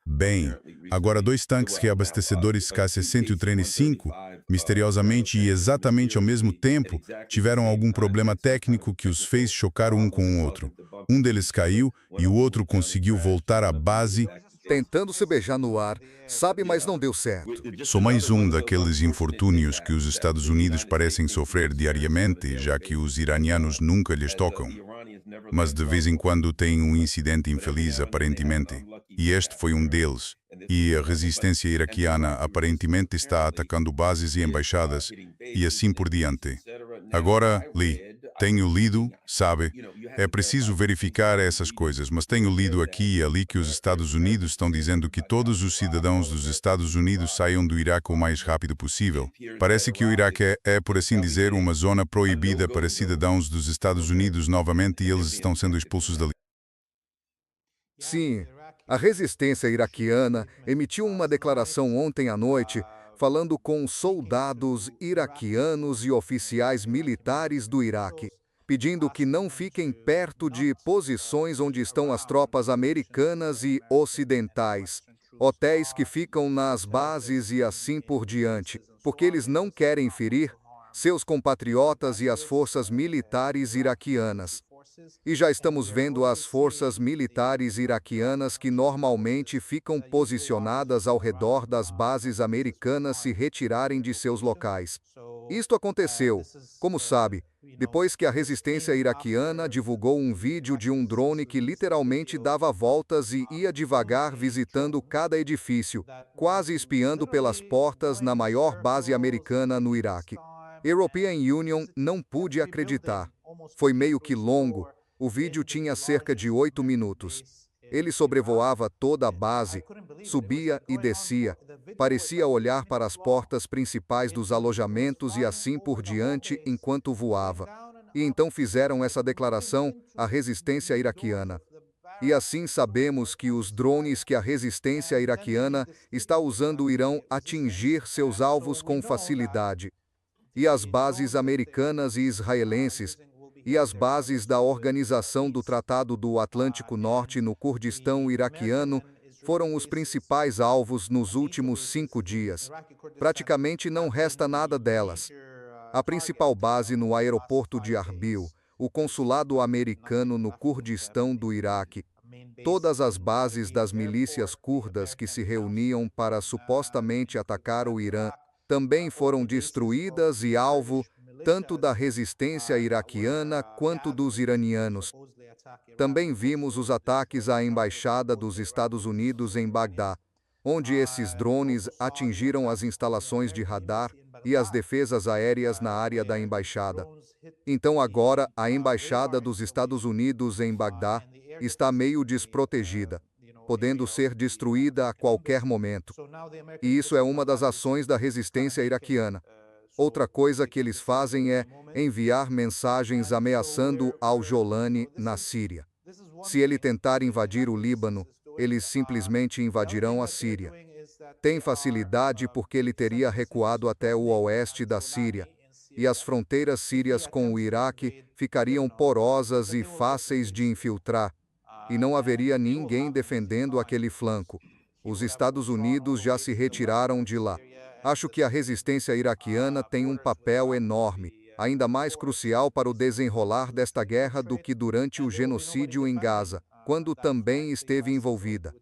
Bem, agora 2 tanques reabastecedores KC-135, misteriosamente e exatamente ao mesmo tempo, tiveram algum problema técnico que os fez chocar um com o outro. Um deles caiu e o outro conseguiu voltar à base, Tentando se beijar no ar, sabe, mas não deu certo. só mais um daqueles infortúnios que os Estados Unidos parecem sofrer diariamente, já que os iranianos nunca lhes tocam. Mas de vez em quando tem um incidente infeliz, aparentemente. E este foi um deles. E a resistência iraquiana aparentemente está atacando bases e embaixadas, e assim por diante. Agora, Lee, tenho lido, sabe, é preciso verificar essas coisas, mas tenho lido aqui e ali que os Estados Unidos estão dizendo que todos os cidadãos dos Estados Unidos saiam do Iraque o mais rápido possível. Parece que o Iraque é, por assim dizer, uma zona proibida para cidadãos dos Estados Unidos novamente e eles estão sendo expulsos dali. Sim, a resistência iraquiana emitiu uma declaração ontem à noite falando com soldados iraquianos e oficiais militares do Iraque, pedindo que não fiquem perto de posições onde estão as tropas americanas e ocidentais, hotéis que ficam nas bases e assim por diante, porque eles não querem ferir seus compatriotas e as forças militares iraquianas. E já estamos vendo as forças militares iraquianas que normalmente ficam posicionadas ao redor das bases americanas se retirarem de seus locais. Isto aconteceu, como sabe, depois que a resistência iraquiana divulgou um vídeo de um drone que literalmente dava voltas e ia devagar visitando cada edifício, quase espiando pelas portas na maior base americana no Iraque. European Union não pude acreditar. Foi meio que longo, O vídeo tinha cerca de 8 minutos. Ele sobrevoava toda a base, subia e descia, parecia olhar para as portas principais dos alojamentos e assim por diante enquanto voava. E então fizeram essa declaração: a resistência iraquiana. E assim sabemos que os drones que a resistência iraquiana está usando irão atingir seus alvos com facilidade. E as bases americanas e israelenses, e as bases da Organização do Tratado do Atlântico Norte no Kurdistão iraquiano foram os principais alvos nos últimos 5 dias. Praticamente não resta nada delas. A principal base no aeroporto de Arbil, o consulado americano no Kurdistão do Iraque, todas as bases das milícias curdas que se reuniam para supostamente atacar o Irã também foram destruídas e alvo tanto da resistência iraquiana quanto dos iranianos. Também vimos os ataques à embaixada dos Estados Unidos em Bagdá, onde esses drones atingiram as instalações de radar e as defesas aéreas na área da embaixada. Então agora a embaixada dos Estados Unidos em Bagdá está meio desprotegida, podendo ser destruída a qualquer momento. E isso é uma das ações da resistência iraquiana. Outra coisa que eles fazem é enviar mensagens ameaçando al-Jolani na Síria. Se ele tentar invadir o Líbano, eles simplesmente invadirão a Síria. Tem facilidade porque ele teria recuado até o oeste da Síria, e as fronteiras sírias com o Iraque ficariam porosas e fáceis de infiltrar, e não haveria ninguém defendendo aquele flanco. Os Estados Unidos já se retiraram de lá. Acho que a resistência iraquiana tem um papel enorme, ainda mais crucial para o desenrolar desta guerra do que durante o genocídio em Gaza, quando também esteve envolvida.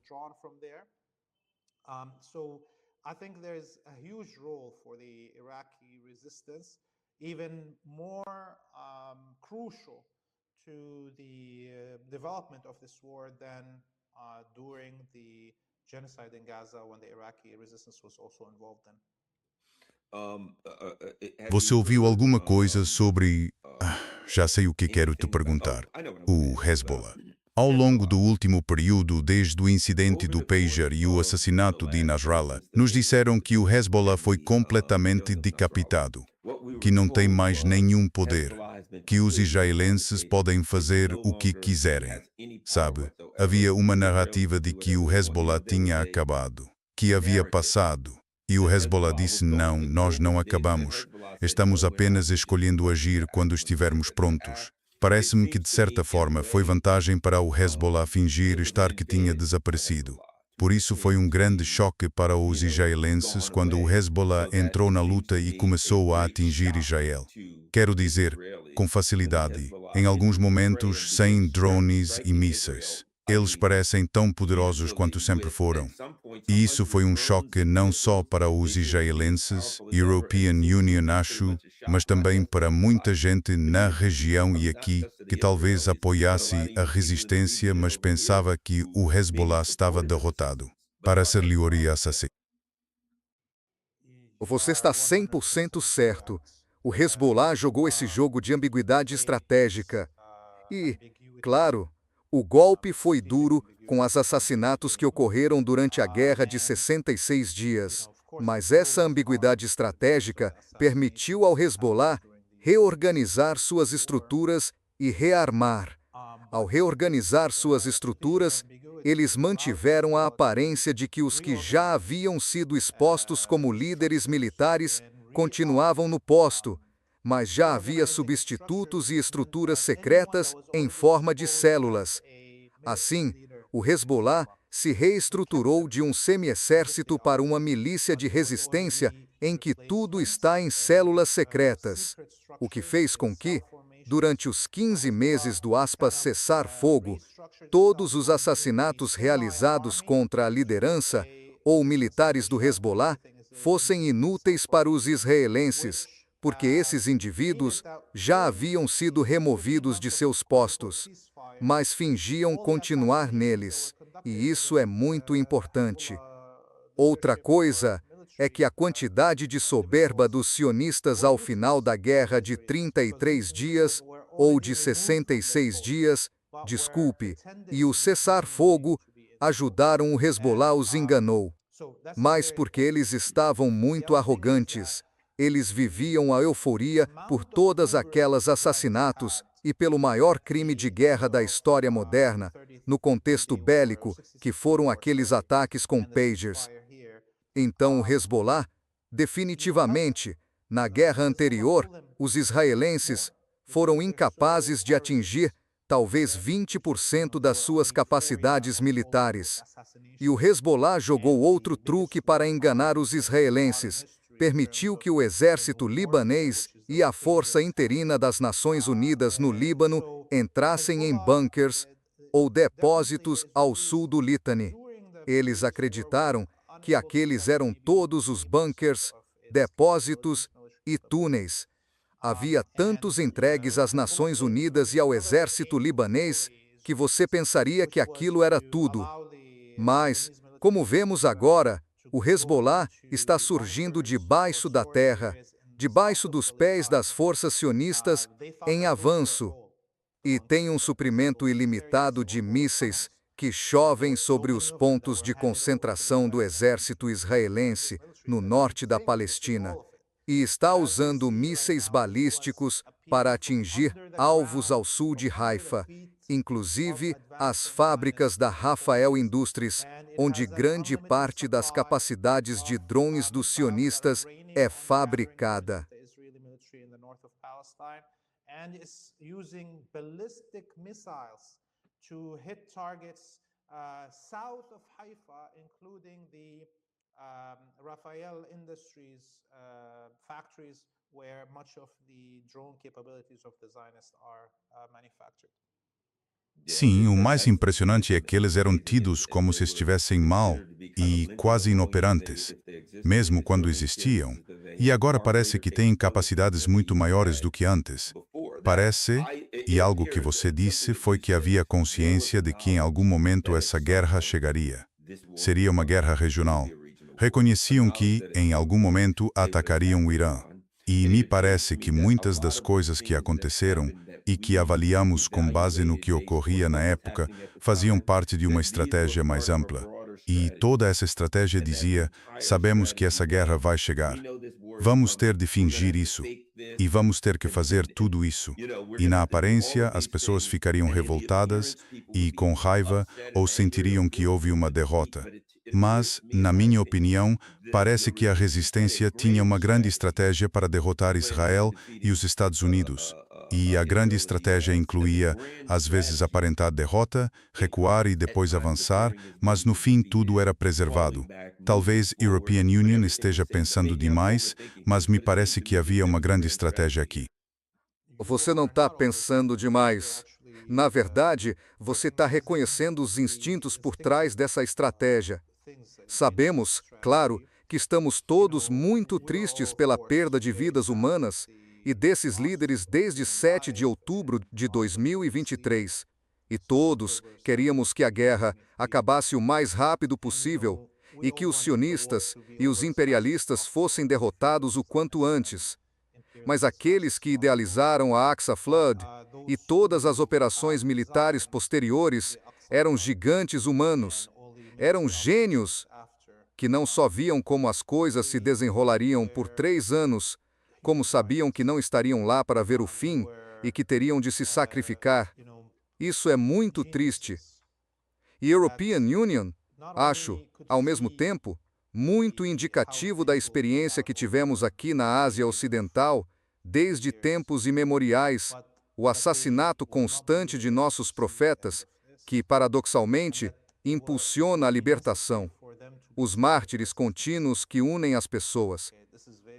So I think there's a huge role for the Iraqi resistance, even more crucial to the development of this war than during the genocide in Gaza, when the Iraqi resistance was also involved in. Você ouviu alguma coisa sobre... já sei o que quero te perguntar. O Hezbollah. Ao longo do último período, desde o incidente do pager e o assassinato de Nasrallah, nos disseram que o Hezbollah foi completamente decapitado, que não tem mais nenhum poder, que os israelenses podem fazer o que quiserem. Sabe, havia uma narrativa de que o Hezbollah tinha acabado, que havia passado. E o Hezbollah disse: não, nós não acabamos. Estamos apenas escolhendo agir quando estivermos prontos. Parece-me que, de certa forma, foi vantagem para o Hezbollah fingir estar que tinha desaparecido. Por isso foi um grande choque para os israelenses quando o Hezbollah entrou na luta e começou a atingir Israel. Quero dizer, com facilidade, em alguns momentos sem drones e mísseis. Eles parecem tão poderosos quanto sempre foram. E isso foi um choque não só para os israelenses, European Union acho, mas também para muita gente na região e aqui, que talvez apoiasse a resistência, mas pensava que o Hezbollah estava derrotado. Para ser Liori assassino. Você está 100% certo. O Hezbollah jogou esse jogo de ambiguidade estratégica. E, claro, o golpe foi duro com os assassinatos que ocorreram durante a Guerra de 66 dias. Mas essa ambiguidade estratégica permitiu ao Hezbollah reorganizar suas estruturas e rearmar. Ao reorganizar suas estruturas, eles mantiveram a aparência de que os que já haviam sido expostos como líderes militares continuavam no posto, mas já havia substitutos e estruturas secretas em forma de células. Assim, o Hezbollah se reestruturou de um semi-exército para uma milícia de resistência em que tudo está em células secretas, o que fez com que, durante os 15 meses do cessar-fogo, todos os assassinatos realizados contra a liderança ou militares do Hezbollah fossem inúteis para os israelenses, porque esses indivíduos já haviam sido removidos de seus postos, mas fingiam continuar neles, e isso é muito importante. Outra coisa é que a quantidade de soberba dos sionistas ao final da guerra de 33 dias ou de 66 dias, desculpe, e o cessar-fogo ajudaram o Hezbollah os enganou. Mas porque eles estavam muito arrogantes, eles viviam a euforia por todas aquelas assassinatos e pelo maior crime de guerra da história moderna, no contexto bélico, que foram aqueles ataques com pagers. Então o Hezbollah, definitivamente, na guerra anterior, os israelenses foram incapazes de atingir talvez 20% das suas capacidades militares. E o Hezbollah jogou outro truque para enganar os israelenses. Permitiu que o exército libanês e a Força Interina das Nações Unidas no Líbano entrassem em bunkers ou depósitos ao sul do Litani. Eles acreditaram que aqueles eram todos os bunkers, depósitos e túneis. Havia tantos entregues às Nações Unidas e ao exército libanês que você pensaria que aquilo era tudo. Mas, como vemos agora, o Hezbollah está surgindo debaixo da terra, debaixo dos pés das forças sionistas, em avanço, e tem um suprimento ilimitado de mísseis que chovem sobre os pontos de concentração do exército israelense no norte da Palestina, e está usando mísseis balísticos para atingir alvos ao sul de Haifa, inclusive as fábricas da Rafael Industries, onde grande parte das capacidades de drones dos sionistas é fabricada. And is using ballistic missiles to hit targets south of Haifa, including the Rafael Industries factories where much of the drone capabilities of the Zionists are manufactured. Sim, o mais impressionante é que eles eram tidos como se estivessem mal e quase inoperantes, mesmo quando existiam, e agora parece que têm capacidades muito maiores do que antes. Parece, e algo que você disse foi que havia consciência de que em algum momento essa guerra chegaria. Seria uma guerra regional. Reconheciam que, em algum momento, atacariam o Irã. E me parece que muitas das coisas que aconteceram e que avaliamos com base no que ocorria na época faziam parte de uma estratégia mais ampla. E toda essa estratégia dizia: sabemos que essa guerra vai chegar. Vamos ter de fingir isso. E vamos ter que fazer tudo isso. E na aparência, as pessoas ficariam revoltadas e com raiva ou sentiriam que houve uma derrota. Mas, na minha opinião, parece que a resistência tinha uma grande estratégia para derrotar Israel e os Estados Unidos. E a grande estratégia incluía, às vezes, aparentar derrota, recuar e depois avançar, mas no fim tudo era preservado. Talvez a European Union esteja pensando demais, mas me parece que havia uma grande estratégia aqui. Você não está pensando demais. Na verdade, você está reconhecendo os instintos por trás dessa estratégia. Sabemos, claro, que estamos todos muito tristes pela perda de vidas humanas e desses líderes desde 7 de outubro de 2023. E todos queríamos que a guerra acabasse o mais rápido possível e que os sionistas e os imperialistas fossem derrotados o quanto antes. Mas aqueles que idealizaram a Aqsa Flood e todas as operações militares posteriores eram gigantes humanos, eram gênios que não só viam como as coisas se desenrolariam por 3 anos, como sabiam que não estariam lá para ver o fim e que teriam de se sacrificar. Isso é muito triste. E a European Union, acho, ao mesmo tempo, muito indicativo da experiência que tivemos aqui na Ásia Ocidental, desde tempos imemoriais, o assassinato constante de nossos profetas, que, paradoxalmente, impulsiona a libertação. Os mártires contínuos que unem as pessoas.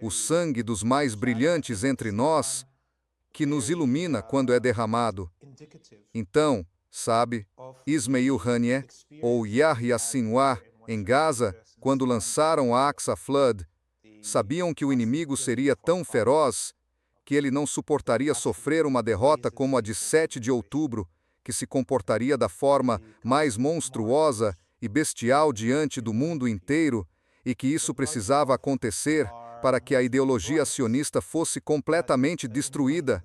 O sangue dos mais brilhantes entre nós, que nos ilumina quando é derramado. Então, sabe, Ismail Haniyeh ou Yahya Sinwar, em Gaza, quando lançaram a Aqsa Flood, sabiam que o inimigo seria tão feroz que ele não suportaria sofrer uma derrota como a de 7 de outubro, que se comportaria da forma mais monstruosa e bestial diante do mundo inteiro, e que isso precisava acontecer para que a ideologia sionista fosse completamente destruída.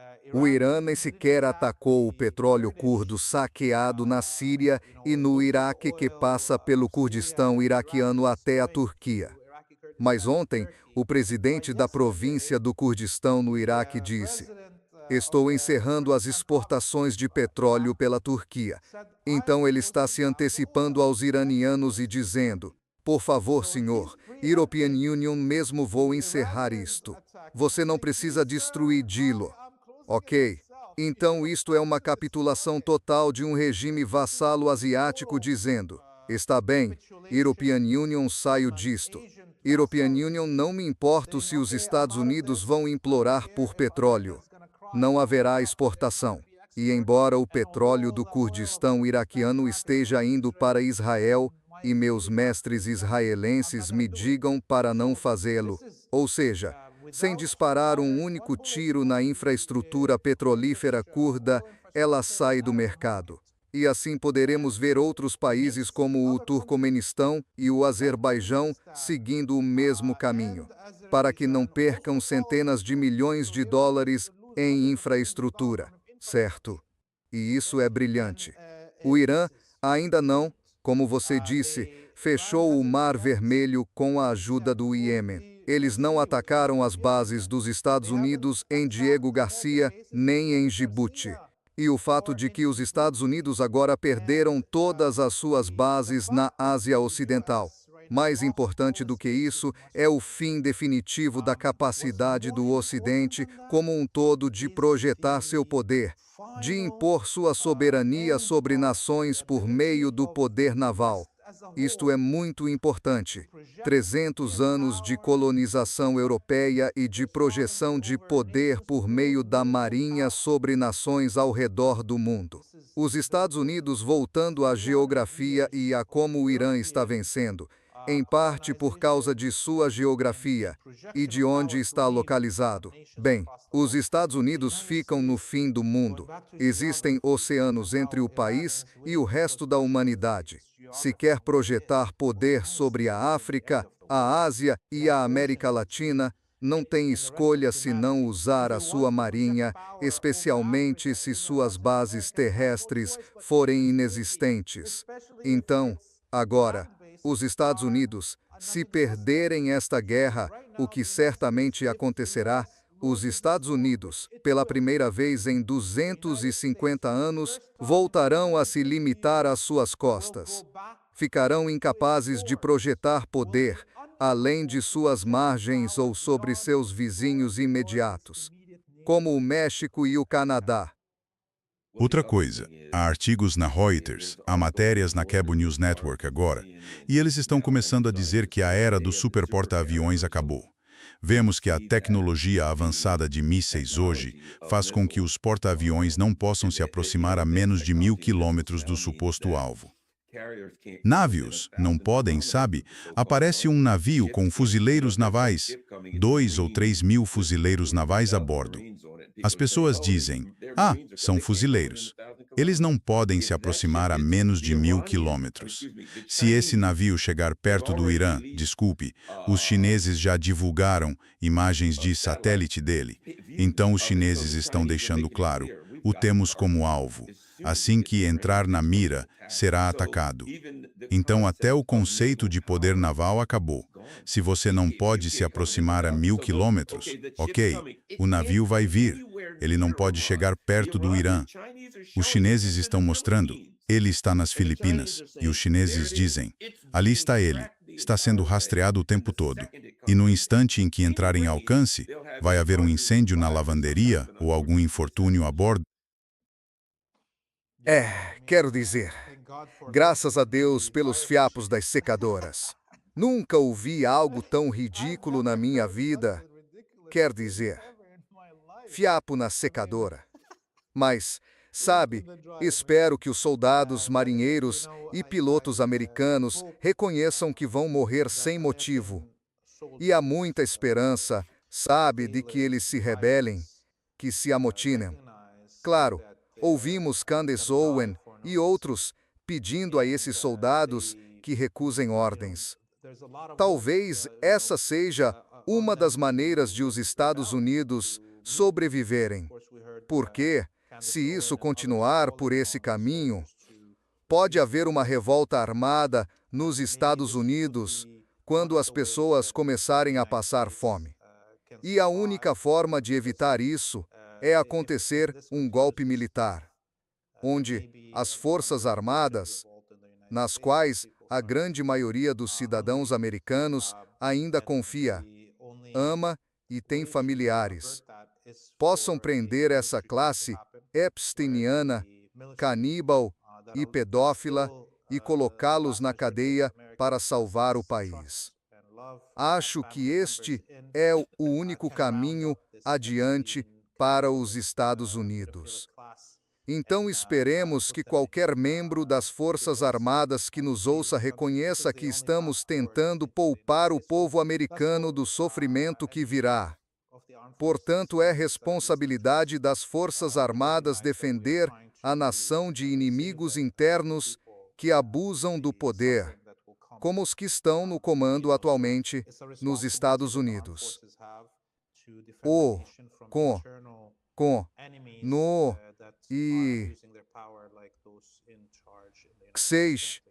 O Irã nem sequer atacou o petróleo curdo saqueado na Síria e no Iraque que passa pelo Kurdistão iraquiano até a Turquia. Mas ontem, o presidente da província do Kurdistão no Iraque disse: "Estou encerrando as exportações de petróleo pela Turquia." Então ele está se antecipando aos iranianos e dizendo: "Por favor, senhor, European Union, mesmo vou encerrar isto. Você não precisa destruir Dilo. Ok? Então isto é uma capitulação total de um regime vassalo asiático dizendo: está bem, European Union, saio disto. European Union, não me importo se os Estados Unidos vão implorar por petróleo. Não haverá exportação. E embora o petróleo do Kurdistão iraquiano esteja indo para Israel, e meus mestres israelenses me digam para não fazê-lo, ou seja, sem disparar um único tiro na infraestrutura petrolífera curda, ela sai do mercado. E assim poderemos ver outros países como o Turcomenistão e o Azerbaijão seguindo o mesmo caminho, para que não percam centenas de milhões de dólares em infraestrutura, certo? E isso é brilhante. O Irã ainda não, como você disse, fechou o Mar Vermelho com a ajuda do Iêmen. Eles não atacaram as bases dos Estados Unidos em Diego Garcia nem em Djibouti. E o fato de que os Estados Unidos agora perderam todas as suas bases na Ásia Ocidental. Mais importante do que isso é o fim definitivo da capacidade do Ocidente como um todo de projetar seu poder, de impor sua soberania sobre nações por meio do poder naval. Isto é muito importante. 300 anos de colonização europeia e de projeção de poder por meio da marinha sobre nações ao redor do mundo. Os Estados Unidos voltando à geografia e a como o Irã está vencendo, em parte por causa de sua geografia e de onde está localizado. Bem, os Estados Unidos ficam no fim do mundo. Existem oceanos entre o país e o resto da humanidade. Se quer projetar poder sobre a África, a Ásia e a América Latina, não tem escolha senão usar a sua marinha, especialmente se suas bases terrestres forem inexistentes. Então, agora, os Estados Unidos, se perderem esta guerra, o que certamente acontecerá, os Estados Unidos, pela primeira vez em 250 anos, voltarão a se limitar às suas costas. Ficarão incapazes de projetar poder, além de suas margens ou sobre seus vizinhos imediatos, como o México e o Canadá. Outra coisa, há artigos na Reuters, há matérias na Cable News Network agora, e eles estão começando a dizer que a era do superporta-aviões acabou. Vemos que a tecnologia avançada de mísseis hoje faz com que os porta-aviões não possam se aproximar a menos de 1.000 quilômetros do suposto alvo. Navios não podem, sabe? Aparece um navio com fuzileiros navais, 2 ou 3 mil fuzileiros navais a bordo. As pessoas dizem, são fuzileiros. Eles não podem se aproximar a menos de 1.000 quilômetros. Se esse navio chegar perto do Irã, desculpe, os chineses já divulgaram imagens de satélite dele. Então os chineses estão deixando claro, o temos como alvo. Assim que entrar na mira, será atacado. Então até o conceito de poder naval acabou. Se você não pode se aproximar a 1.000 quilômetros, ok, o navio vai vir. Ele não pode chegar perto do Irã. Os chineses estão mostrando, ele está nas Filipinas, e os chineses dizem, ali está ele, está sendo rastreado o tempo todo. E no instante em que entrar em alcance, vai haver um incêndio na lavanderia ou algum infortúnio a bordo. Quero dizer, graças a Deus pelos fiapos das secadoras. Nunca ouvi algo tão ridículo na minha vida. Quer dizer, fiapo na secadora. Mas, sabe, espero que os soldados, marinheiros e pilotos americanos reconheçam que vão morrer sem motivo. E há muita esperança, sabe, de que eles se rebelem, que se amotinem. Claro, ouvimos Candace Owen e outros pedindo a esses soldados que recusem ordens. Talvez essa seja uma das maneiras de os Estados Unidos sobreviverem. Porque, se isso continuar por esse caminho, pode haver uma revolta armada nos Estados Unidos quando as pessoas começarem a passar fome. E a única forma de evitar isso é acontecer um golpe militar, onde as Forças Armadas, nas quais a grande maioria dos cidadãos americanos ainda confia, ama e tem familiares, possam prender essa classe epsteiniana, caníbal e pedófila e colocá-los na cadeia para salvar o país. Acho que este é o único caminho adiante para os Estados Unidos. Então esperemos que qualquer membro das Forças Armadas que nos ouça reconheça que estamos tentando poupar o povo americano do sofrimento que virá. Portanto, é responsabilidade das Forças Armadas defender a nação de inimigos internos que abusam do poder, como os que estão no comando atualmente nos Estados Unidos. No e 6.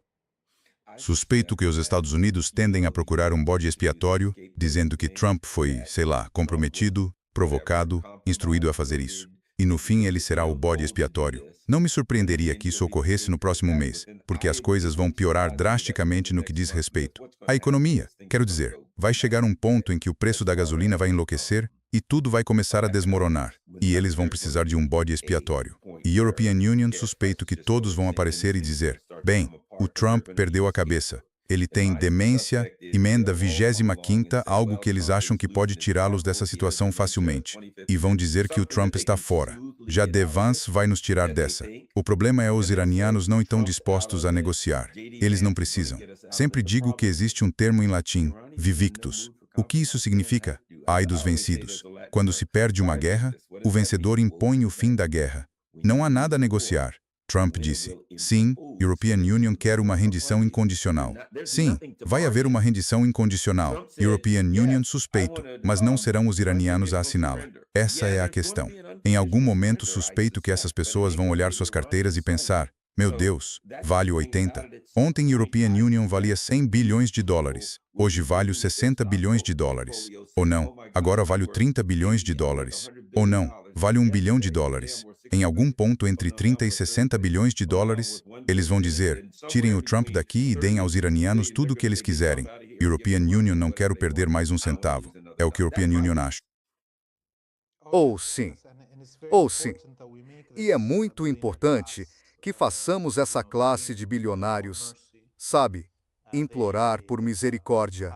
Suspeito que os Estados Unidos tendem a procurar um bode expiatório, dizendo que Trump foi, sei lá, comprometido, provocado, instruído a fazer isso. E no fim ele será o bode expiatório. Não me surpreenderia que isso ocorresse no próximo mês, porque as coisas vão piorar drasticamente no que diz respeito à economia. Quero dizer, vai chegar um ponto em que o preço da gasolina vai enlouquecer e tudo vai começar a desmoronar. E eles vão precisar de um bode expiatório. E European Union suspeito que todos vão aparecer e dizer, bem, o Trump perdeu a cabeça. Ele tem demência, emenda 25ª, algo que eles acham que pode tirá-los dessa situação facilmente. E vão dizer que o Trump está fora. Já De Vance vai nos tirar dessa. O problema é os iranianos não estão dispostos a negociar. Eles não precisam. Sempre digo que existe um termo em latim, vivictus. O que isso significa? Ai dos vencidos. Quando se perde uma guerra, o vencedor impõe o fim da guerra. Não há nada a negociar. Trump disse, sim, European Union quer uma rendição incondicional. Sim, vai haver uma rendição incondicional. European Union suspeito, mas não serão os iranianos a assiná-la. Essa é a questão. Em algum momento suspeito que essas pessoas vão olhar suas carteiras e pensar, meu Deus, vale 80. Ontem European Union valia 100 bilhões de dólares. Hoje vale 60 bilhões de dólares. Ou não, agora vale 30 bilhões de dólares. Ou não, vale 1 bilhão de dólares. Em algum ponto entre 30 e 60 bilhões de dólares, eles vão dizer, tirem o Trump daqui e deem aos iranianos tudo o que eles quiserem. European Union não quero perder mais um centavo. É o que European Union acha. Ou sim. Ou sim. E é muito importante que façamos essa classe de bilionários, sabe, implorar por misericórdia.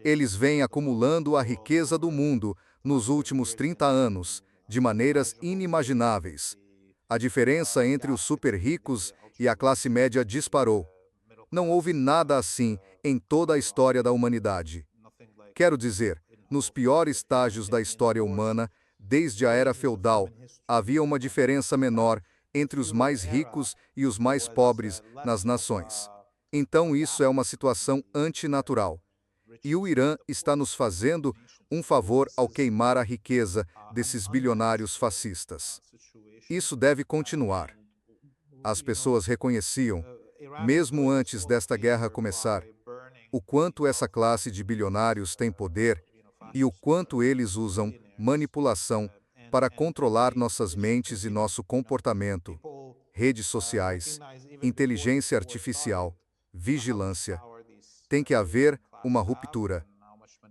Eles vêm acumulando a riqueza do mundo nos últimos 30 anos, de maneiras inimagináveis. A diferença entre os super ricos e a classe média disparou. Não houve nada assim em toda a história da humanidade. Quero dizer, nos piores estágios da história humana, desde a era feudal, havia uma diferença menor entre os mais ricos e os mais pobres nas nações. Então isso é uma situação antinatural. E o Irã está nos fazendo um favor ao queimar a riqueza desses bilionários fascistas. Isso deve continuar. As pessoas reconheciam, mesmo antes desta guerra começar, o quanto essa classe de bilionários tem poder e o quanto eles usam manipulação para controlar nossas mentes e nosso comportamento, redes sociais, inteligência artificial, vigilância. Tem que haver uma ruptura.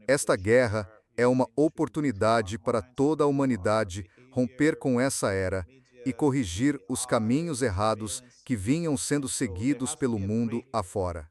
Esta guerra é uma oportunidade para toda a humanidade romper com essa era e corrigir os caminhos errados que vinham sendo seguidos pelo mundo afora.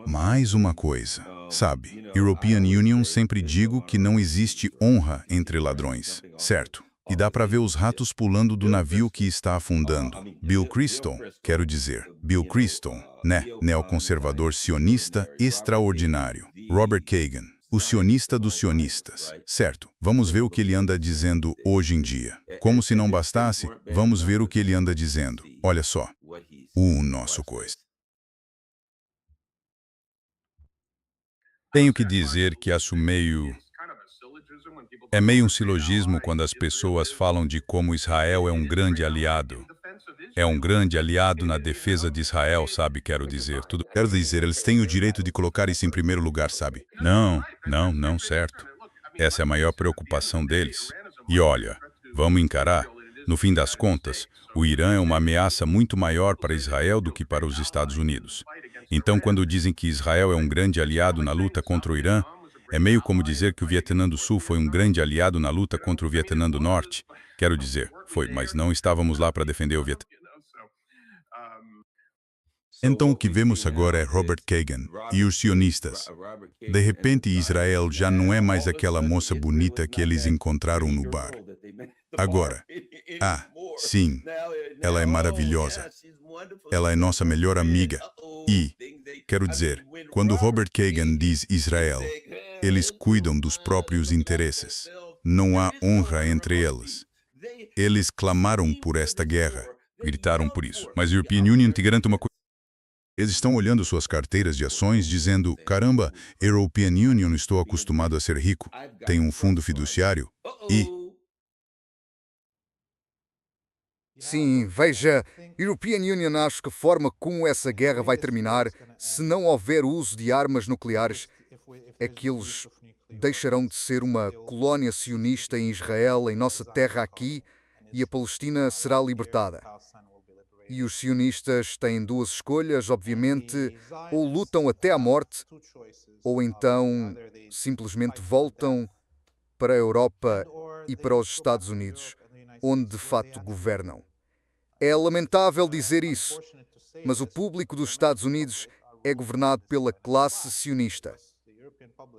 Mais uma coisa, sabe, European Union sempre digo que não existe honra entre ladrões, certo? E dá para ver os ratos pulando do navio que está afundando. Bill Criston, quero dizer, Bill Criston, né? Neoconservador sionista extraordinário. Robert Kagan, o sionista dos sionistas, certo? Vamos ver o que ele anda dizendo hoje em dia. Como se não bastasse, vamos ver o que ele anda dizendo. Olha só. o nosso coisa. Tenho que dizer que acho meio um silogismo quando as pessoas falam de como Israel é um grande aliado. É um grande aliado na defesa de Israel, sabe? Quero dizer, eles têm o direito de colocar isso em primeiro lugar, sabe? Não, certo. Essa é a maior preocupação deles. E olha, vamos encarar. No fim das contas, o Irã é uma ameaça muito maior para Israel do que para os Estados Unidos. Então, quando dizem que Israel é um grande aliado na luta contra o Irã, é meio como dizer que o Vietnã do Sul foi um grande aliado na luta contra o Vietnã do Norte. Quero dizer, foi, mas não estávamos lá para defender o Vietnã. Então o que vemos agora é Robert Kagan e os sionistas. De repente, Israel já não é mais aquela moça bonita que eles encontraram no bar. Agora, sim, ela é maravilhosa. Ela é nossa melhor amiga. E, quero dizer, quando Robert Kagan diz Israel, eles cuidam dos próprios interesses. Não há honra entre eles. Eles clamaram por esta guerra, gritaram por isso. Mas a European Union te garante uma coisa. Eles estão olhando suas carteiras de ações dizendo, caramba, European Union, estou acostumado a ser rico. Tem um fundo fiduciário. E, Sim, veja, European Union acho que a forma como essa guerra vai terminar, se não houver uso de armas nucleares, é que eles deixarão de ser uma colónia sionista em Israel, em nossa terra aqui, e a Palestina será libertada. E os sionistas têm duas escolhas, obviamente, ou lutam até à morte, ou então simplesmente voltam para a Europa e para os Estados Unidos, onde de fato governam. É lamentável dizer isso, mas o público dos Estados Unidos é governado pela classe sionista.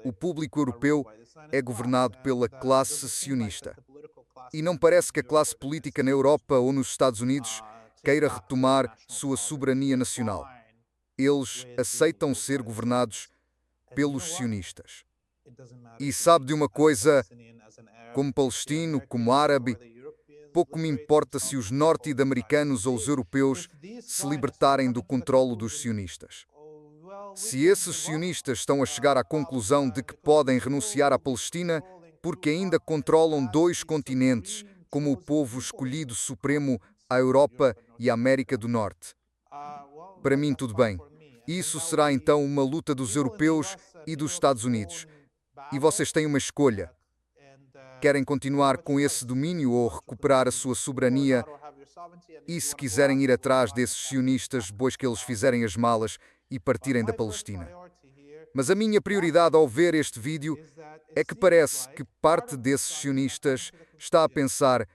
O público europeu é governado pela classe sionista. E não parece que a classe política na Europa ou nos Estados Unidos queira retomar sua soberania nacional. Eles aceitam ser governados pelos sionistas. E sabe de uma coisa, como palestino, como árabe, pouco me importa se os norte-americanos ou os europeus se libertarem do controlo dos sionistas. Se esses sionistas estão a chegar à conclusão de que podem renunciar à Palestina porque ainda controlam dois continentes, como o povo escolhido supremo, a Europa e a América do Norte. Para mim, tudo bem. Isso será então uma luta dos europeus e dos Estados Unidos. E vocês têm uma escolha. Querem continuar com esse domínio ou recuperar a sua soberania? E se quiserem ir atrás desses sionistas depois que eles fizerem as malas e partirem da Palestina? Mas a minha prioridade ao ver este vídeo é que parece que parte desses sionistas está a pensar: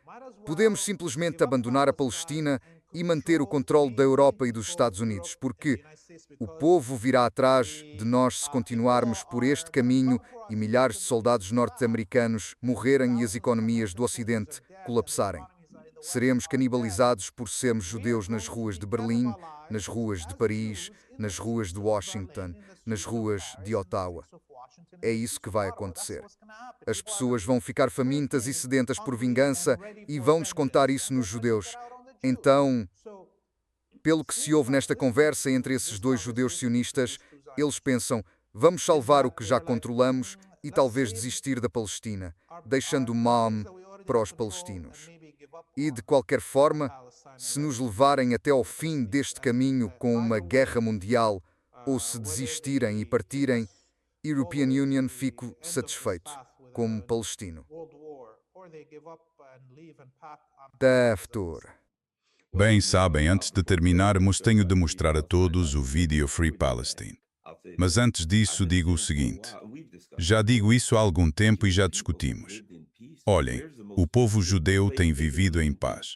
podemos simplesmente abandonar a Palestina e manter o controle da Europa e dos Estados Unidos, porque o povo virá atrás de nós se continuarmos por este caminho e milhares de soldados norte-americanos morrerem e as economias do Ocidente colapsarem. Seremos canibalizados por sermos judeus nas ruas de Berlim, nas ruas de Paris, nas ruas de Washington, nas ruas de Ottawa. É isso que vai acontecer. As pessoas vão ficar famintas e sedentas por vingança e vão descontar isso nos judeus. Então, pelo que se ouve nesta conversa entre esses dois judeus sionistas, eles pensam: vamos salvar o que já controlamos e talvez desistir da Palestina, deixando o Maam para os palestinos. E, de qualquer forma, se nos levarem até ao fim deste caminho com uma guerra mundial, ou se desistirem e partirem, European Union, fico satisfeito, como palestino. Taftur. bem sabem, antes de terminarmos, tenho de mostrar a todos o vídeo Free Palestine. Mas antes disso, digo o seguinte. Já digo isso há algum tempo e já discutimos. Olhem, o povo judeu tem vivido em paz.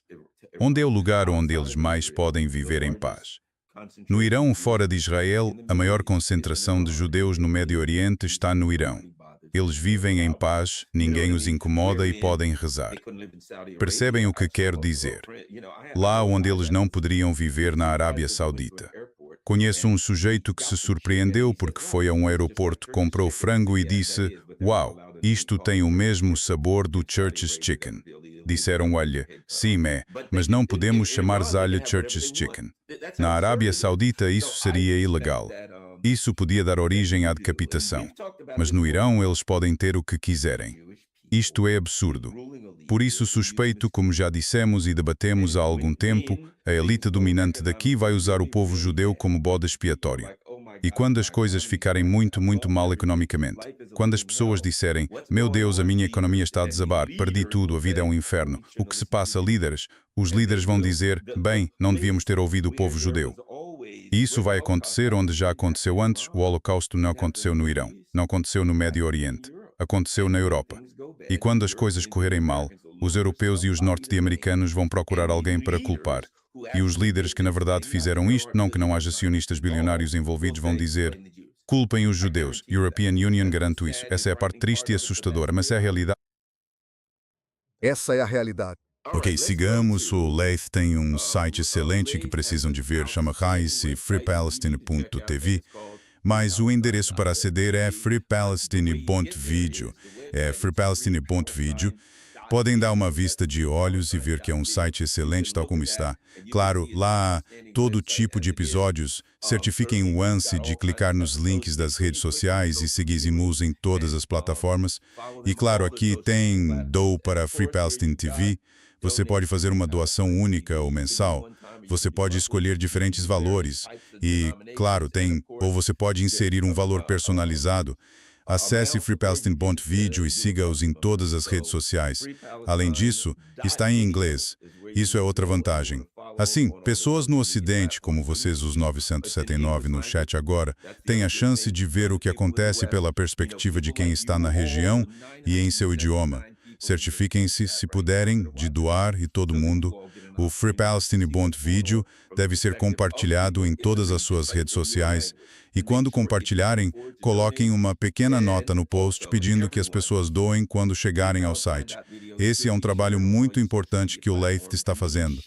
Onde é o lugar onde eles mais podem viver em paz? No Irão, fora de Israel, a maior concentração de judeus no Médio Oriente está no Irão. Eles vivem em paz, ninguém os incomoda e podem rezar. Percebem o que quero dizer? Lá onde eles não poderiam viver na Arábia Saudita. Conheço um sujeito que se surpreendeu porque foi a um aeroporto, comprou frango e disse: "Uau, Isto tem o mesmo sabor do Church's Chicken. Disseram, olha, sim, mas não podemos chamar Zalha Church's Chicken. Na Arábia Saudita isso seria ilegal. Isso podia dar origem à decapitação. Mas no Irão eles podem ter o que quiserem. Isto é absurdo. Por isso suspeito, como já dissemos e debatemos há algum tempo, a elite dominante daqui vai usar o povo judeu como bode expiatório. E quando as coisas ficarem muito mal economicamente, quando as pessoas disserem, meu Deus, a minha economia está a desabar, perdi tudo, a vida é um inferno, o que se passa, líderes? Os líderes vão dizer, bem, não devíamos ter ouvido o povo judeu. E isso vai acontecer onde já aconteceu antes. O Holocausto não aconteceu no Irão, não aconteceu no Médio Oriente, aconteceu na Europa. E quando as coisas correrem mal, os europeus e os norte-americanos vão procurar alguém para culpar. E os líderes que na verdade fizeram isto, não que não haja sionistas bilionários envolvidos, vão dizer, culpem os judeus. European Union garanto isso. Essa é a parte triste e assustadora, mas é a realidade. Essa é a realidade. Ok, sigamos. O Leith tem um site excelente que precisam de ver, chama raicefreepalestine.tv, mas o endereço para aceder é freepalestine.video. É freepalestine.video. Podem dar uma vista de olhos e ver que é um site excelente tal como está. Claro, lá há todo tipo de episódios. Certifiquem o lance de clicar nos links das redes sociais e seguir-nos em todas as plataformas. E claro, aqui tem Dou para Free Palestine TV. Você pode fazer uma doação única ou mensal. Você pode escolher diferentes valores. E, claro, ou você pode inserir um valor personalizado. Acesse freepalestine.video e siga-os em todas as redes sociais. Além disso, está em inglês. Isso é outra vantagem. Assim, pessoas no Ocidente, como vocês, os 979 no chat agora, têm a chance de ver o que acontece pela perspectiva de quem está na região e em seu idioma. Certifiquem-se, se puderem, de doar e todo mundo. O freepalestine.video deve ser compartilhado em todas as suas redes sociais. E quando compartilharem, coloquem uma pequena nota no post pedindo que as pessoas doem quando chegarem ao site. Esse é um trabalho muito importante que o Leith está fazendo.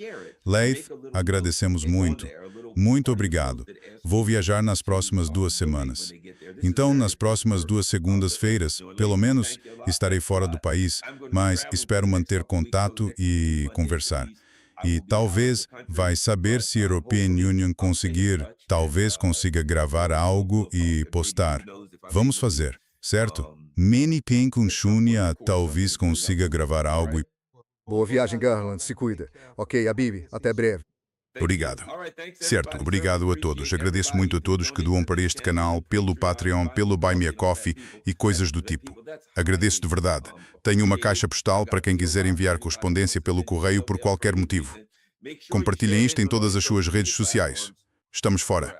Leith, agradecemos muito. Muito obrigado. Vou viajar nas próximas 2 semanas. Então, nas próximas 2 segundas-feiras, pelo menos, estarei fora do país, mas espero manter contato e conversar. E talvez, vai saber se a European Union conseguir, talvez consiga gravar algo e postar. Vamos fazer, certo? Many Penkun Shunya talvez consiga gravar algo e... Boa viagem, Garland. Se cuida. Ok, Habib, até breve. Obrigado. Certo, obrigado a todos. Agradeço muito a todos que doam para este canal, pelo Patreon, pelo Buy Me a Coffee e coisas do tipo. Agradeço de verdade. Tenho uma caixa postal para quem quiser enviar correspondência pelo correio por qualquer motivo. Compartilhem isto em todas as suas redes sociais. Estamos fora.